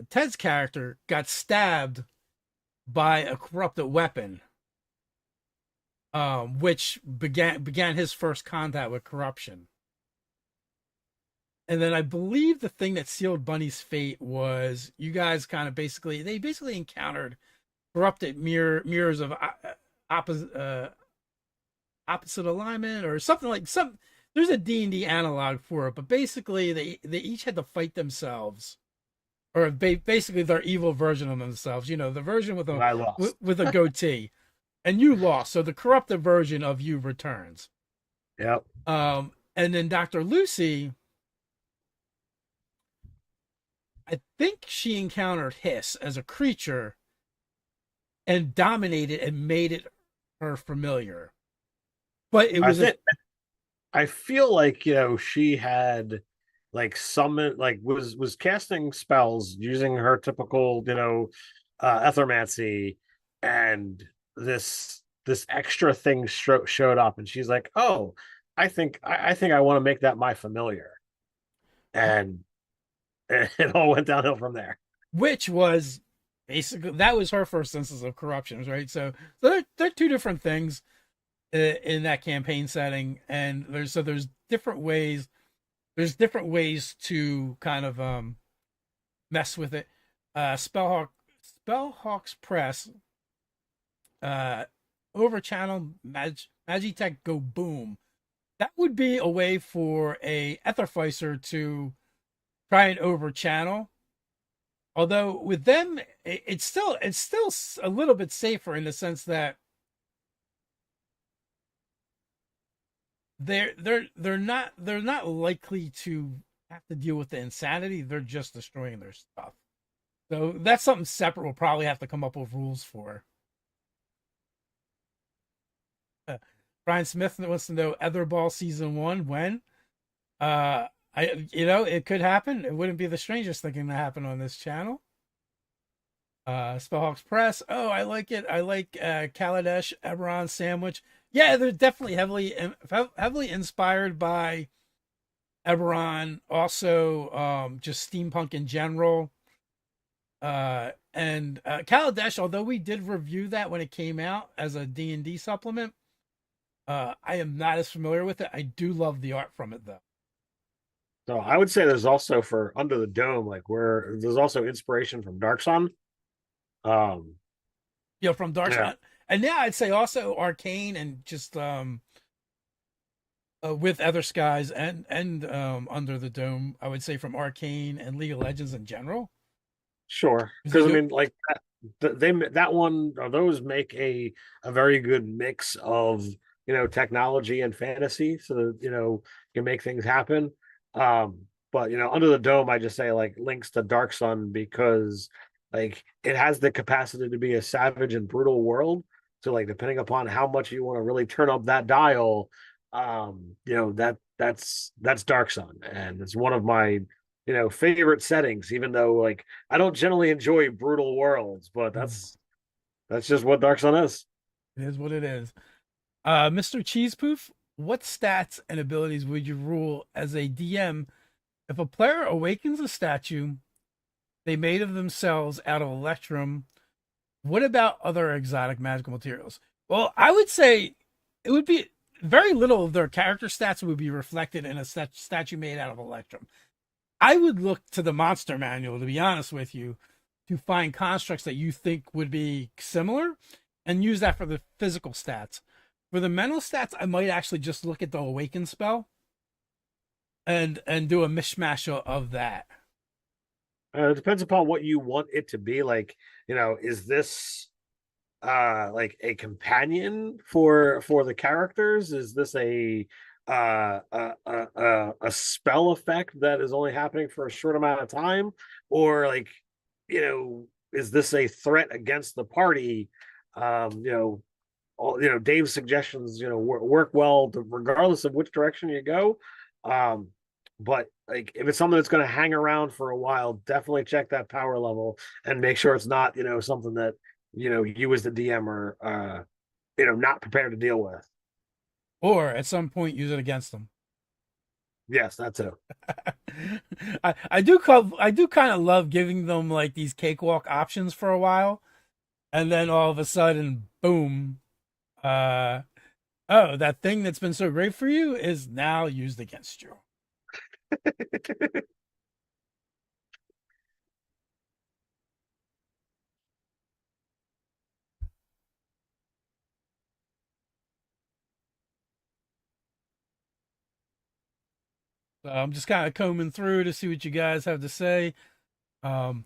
Ted's character, got stabbed by a corrupted weapon, which began his first contact with corruption. And then I believe the thing that sealed Bunny's fate was you guys kind of they basically encountered corrupted mirrors of opposite alignment or something like some. There's a D&D analog for it, but basically they each had to fight themselves, or basically their evil version of themselves. You know, the version with I lost. with a goatee, and you lost. So the corrupted version of you returns. Yep. And then Dr. Lucy, I think she encountered Hiss as a creature and dominated and made it her familiar. But it was I feel like she had like summon like was casting spells using her typical ethermancy, and this extra thing showed up, and she's like, oh, I think I want to make that my familiar, and it all went downhill from there. which was basically that was her first instance of corruption, right? So they're two different things in that campaign setting, and there's different ways. There's different ways to kind of mess with it. Spellhawk's Press, over channel Magitech go boom. That would be a way for a Etherfeister to try and over channel. Although with them, it's still a little bit safer in the sense that they're not likely to have to deal with the insanity. They're just destroying their stuff. So that's something separate. We'll probably have to come up with rules for. Brian Smith wants to know Etherball season 1 when. It could happen. It wouldn't be the strangest thing to happen on this channel. Spellhawks Press. Oh, I like it. I like Kaladesh Eberron sandwich. Yeah, they're definitely heavily inspired by Eberron. Also, just steampunk in general. And Kaladesh, although we did review that when it came out as a D&D supplement, I am not as familiar with it. I do love the art from it, though. So I would say there's also for Under the Dome, like where there's also inspiration from Dark Sun. From Dark Sun. And now I'd say also Arcane and just with Other Skies and Under the Dome, I would say from Arcane and League of Legends in general. Sure, because I mean, like that one or those make a very good mix of technology and fantasy, so that you can make things happen. But Under the Dome, I just say like links to Dark Sun because like it has the capacity to be a savage and brutal world. So like depending upon how much you want to really turn up that dial, that's Dark Sun, and it's one of my favorite settings. Even though like I don't generally enjoy brutal worlds, but that's just what Dark Sun is. It is what it is. Mr. Cheesepoof, what stats and abilities would you rule as a DM If a player awakens a statue they made of themselves out of electrum, what about other exotic magical materials? Well, I would say it would be very little of their character stats would be reflected in a statue made out of electrum. I would look to the monster manual, to be honest with you, to find constructs that you think would be similar and use that for the physical stats. For the mental stats, I might actually just look at the awaken spell and do a mishmash of that. It depends upon what you want it to be. Like, is this like a companion for the characters? Is this a spell effect that is only happening for a short amount of time, or like, is this a threat against the party? Dave's suggestions work well regardless of which direction you go. But like, if it's something that's going to hang around for a while, definitely check that power level and make sure it's not something that you as the DM are not prepared to deal with. Or at some point use it against them. Yes, that too. I do kind of love giving them like these cakewalk options for a while, and then all of a sudden, boom! Oh, that thing that's been so great for you is now used against you. So I'm just kind of combing through to see what you guys have to say. Um,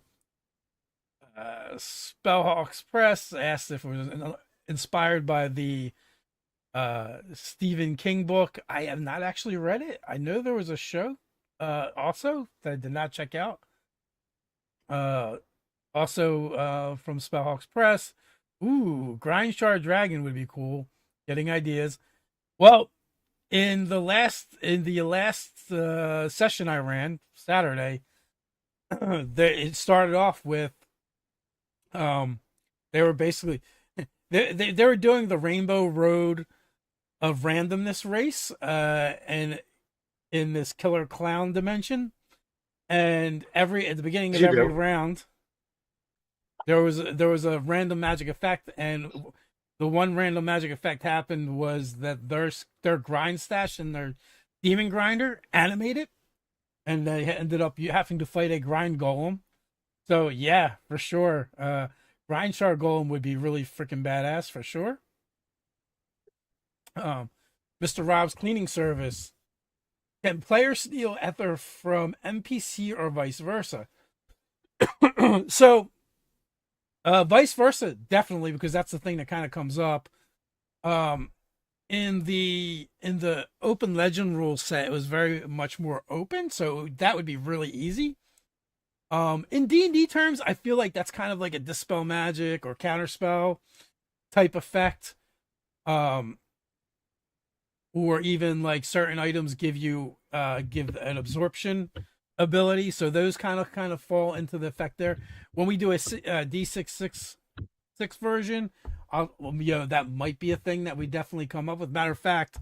Spellhawks Press asked if it was inspired by the Stephen King book. I have not actually read it. I know there was a show also that I did not check out. Uh, also from Spellhawks Press. Ooh, Grindshard Dragon would be cool. Getting ideas. Well, in the last session I ran Saturday, it started off with they were basically they were doing the Rainbow Road of randomness race and in this killer clown dimension, and every at the beginning of every round there was a random magic effect, and the one random magic effect happened was that their grind stash and their demon grinder animated, and they ended up having to fight a grind golem. So yeah, for sure, grind shard golem would be really freaking badass for sure. Mr. Rob's cleaning service. Can players steal ether from NPC or vice versa? So vice versa, definitely, because that's the thing that kind of comes up. In the open legend rule set, it was very much more open, so that would be really easy. In D&D terms, I feel like that's kind of like a dispel magic or counterspell type effect. Or even like certain items give an absorption ability, so those kind of fall into the effect there. When we do a D6 version, that might be a thing that we definitely come up with. Matter of fact,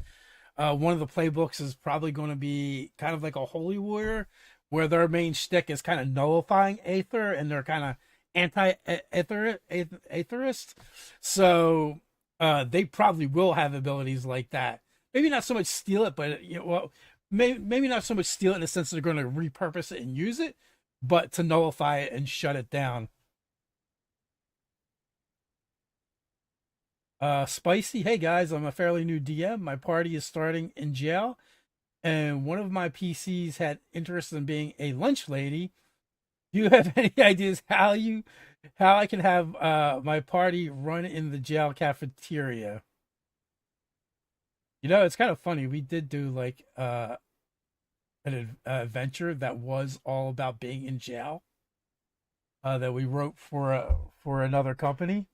one of the playbooks is probably going to be kind of like a Holy Warrior, where their main shtick is kind of nullifying Aether, and they're kind of anti-Aetherist. So they probably will have abilities like that. Maybe not so much steal it, but maybe not so much steal it in the sense that they're going to repurpose it and use it, but to nullify it and shut it down. Spicy, hey guys, I'm a fairly new DM. My party is starting in jail, and one of my PCs had interest in being a lunch lady. Do you have any ideas how I can have my party run in the jail cafeteria? It's kind of funny. We did do like an adventure that was all about being in jail that we wrote for another company.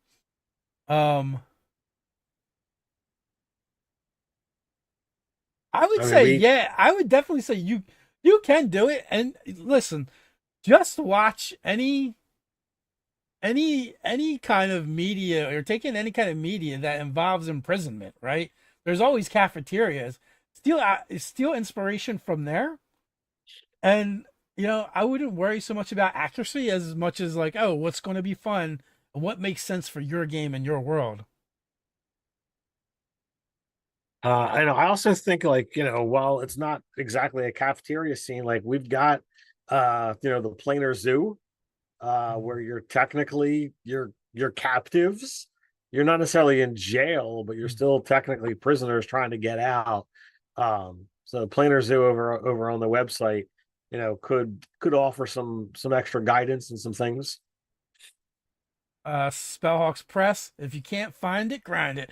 I would say, yeah, I would definitely say you can do it. And listen, just watch any kind of media, or take in any kind of media that involves imprisonment, right? There's always cafeterias. Steal inspiration from there, And I wouldn't worry so much about accuracy as much as like, oh, what's going to be fun, what makes sense for your game and your world. I know. I also think like, while it's not exactly a cafeteria scene, like we've got the planar zoo, where you're technically you're captives. You're not necessarily in jail, but you're still technically prisoners trying to get out. So planar zoo over on the website, could offer some extra guidance and some things. Spellhawks Press. If you can't find it, grind it.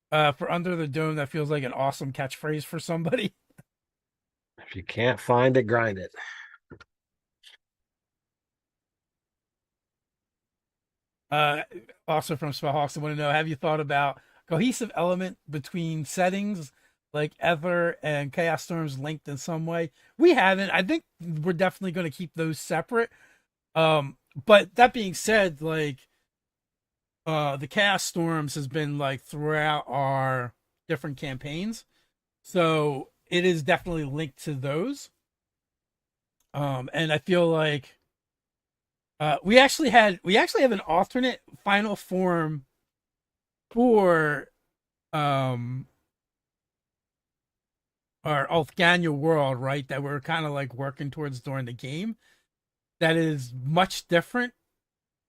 For Under the Dome, that feels like an awesome catchphrase for somebody. If you can't find it, grind it. Uh, Also from Spellhawks, I want to know: have you thought about cohesive element between settings like Ether and Chaos Storms linked in some way? We haven't. I think we're definitely going to keep those separate. But that being said, like the Chaos Storms has been like throughout our different campaigns, so it is definitely linked to those. And I feel like we actually have an alternate final form for um our Ulthgania world, right? That we're kind of like working towards during the game. That is much different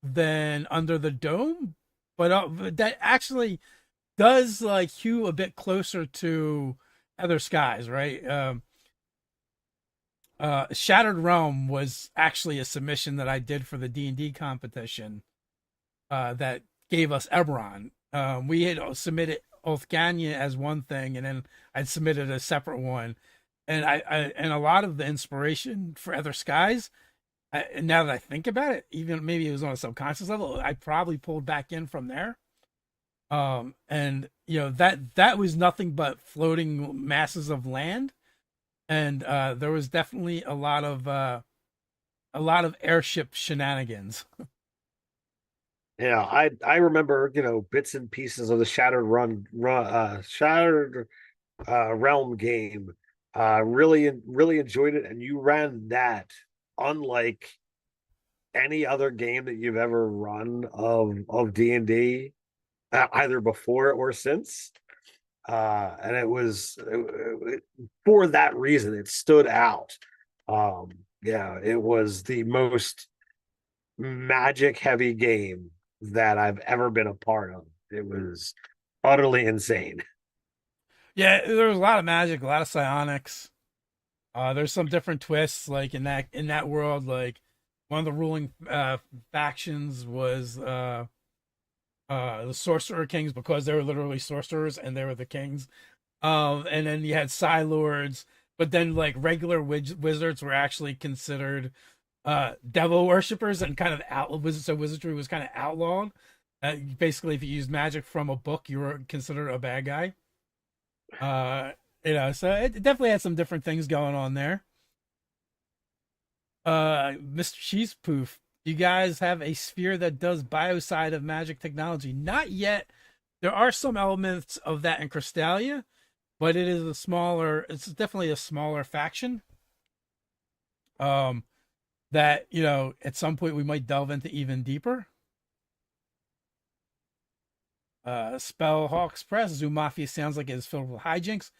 than Under the Dome, but that actually does like hew a bit closer to Other Skies, right? Shattered Realm was actually a submission that I did for the D&D competition that gave us Eberron. We had submitted Ulthgania as one thing, and then I'd submitted a separate one. And and a lot of the inspiration for Other Skies, now that I think about it, even maybe it was on a subconscious level, I probably pulled back in from there. And that was nothing but floating masses of land, and there was definitely a lot of airship shenanigans. Yeah, I remember, bits and pieces of the Shattered Realm game. Really enjoyed it, and you ran that unlike any other game that you've ever run of D&D, either before or since. And for that reason, it stood out. Yeah, it was the most magic heavy game that I've ever been a part of. It was utterly insane. Yeah, there was a lot of magic, a lot of psionics. There's some different twists, like in that world. Like one of the ruling factions was the Sorcerer Kings because they were literally sorcerers and they were the kings. And then you had Psi Lords, but then like regular wizards were actually considered devil worshippers and kind of out wizards. So wizardry was kind of outlawed. Basically, if you used magic from a book, you were considered a bad guy. Uh, so it definitely had some different things going on there. Mr. Cheese Poof, you guys have a sphere that does biocide of magic technology? Not yet. There are some elements of that in Crystallia, but it's definitely a smaller faction. Um, that at some point we might delve into even deeper. Spellhawks Press, Zoo Mafia sounds like it is filled with hijinks.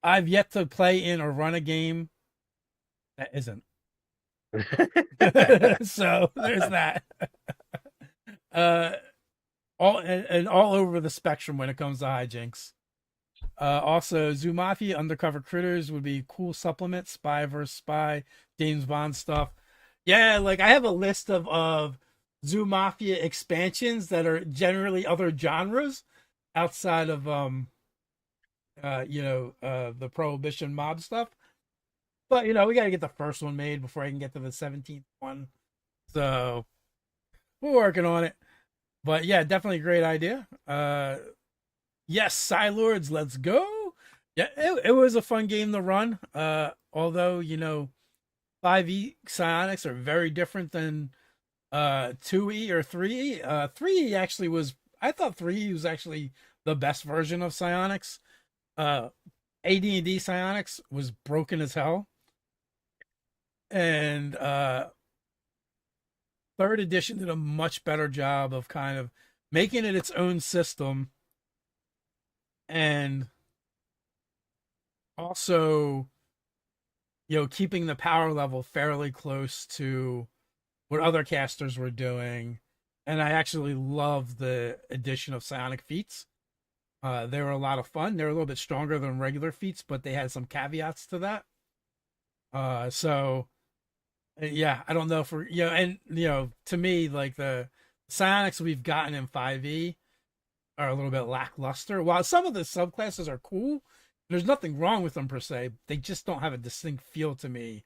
I've yet to play in or run a game that isn't. So there's that. Uh, and all over the spectrum when it comes to hijinks. Also, Zoo Mafia Undercover Critters would be cool supplement. Spy versus Spy, James Bond stuff. Yeah, like I have a list of Zoo Mafia expansions that are generally other genres outside of the Prohibition mob stuff. But we got to get the first one made before I can get to the 17th one. So we're working on it. But yeah, definitely a great idea. Yes, Psi Lords, let's go. Yeah, it was a fun game to run. Although 5e psionics are very different than 2e or 3e. 3e actually was, I thought 3e was actually the best version of psionics. AD&D psionics was broken as hell. And third edition did a much better job of kind of making it its own system, and also, keeping the power level fairly close to what other casters were doing. And I actually love the addition of psionic feats. They were a lot of fun. They were a little bit stronger than regular feats, but they had some caveats to that. So yeah, I don't know if we're, and to me, like the psionics we've gotten in 5e are a little bit lackluster. While some of the subclasses are cool, there's nothing wrong with them per se. They just don't have a distinct feel to me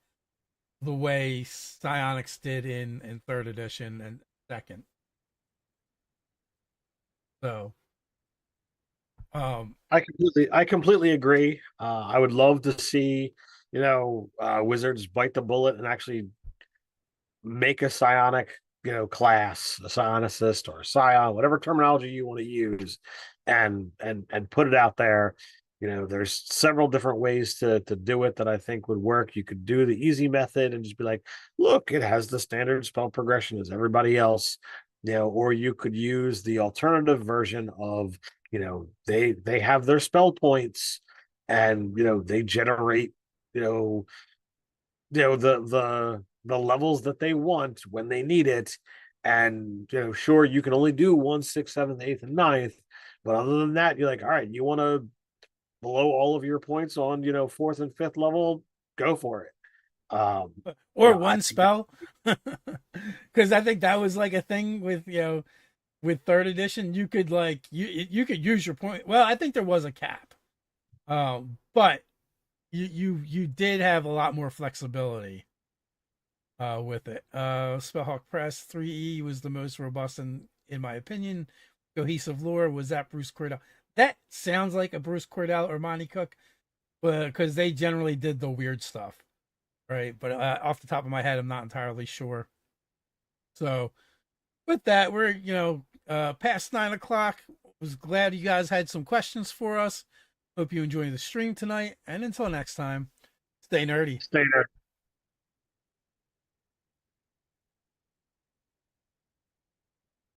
the way psionics did in third edition and second. So, um, I completely agree. I would love to see, wizards bite the bullet and actually make a psionic, class, a psionicist or a scion, whatever terminology you want to use, and put it out there. There's several different ways to do it that I think would work. You could do the easy method and just be like, look, it has the standard spell progression as everybody else. Or you could use the alternative version of, they have their spell points, and they generate, the levels that they want when they need it. And sure, you can only do 1, 6, 7, 8, and ninth, but other than that, you're like, all right, you want to blow all of your points on fourth and fifth level, go for it. or I one think that, spell, because I think that was like a thing with with third edition. You could like you could use your point. Well, I think there was a cap, but you did have a lot more flexibility with it. Spellhawk Press 3E was the most robust in my opinion. Cohesive lore was that Bruce Cordell. That sounds like a Bruce Cordell or Monty Cook, but because they generally did the weird stuff, right? But off the top of my head, I'm not entirely sure. So with that, we're past 9 o'clock. Was glad you guys had some questions for us. Hope you enjoyed the stream tonight, and until next time, stay nerdy. stay there.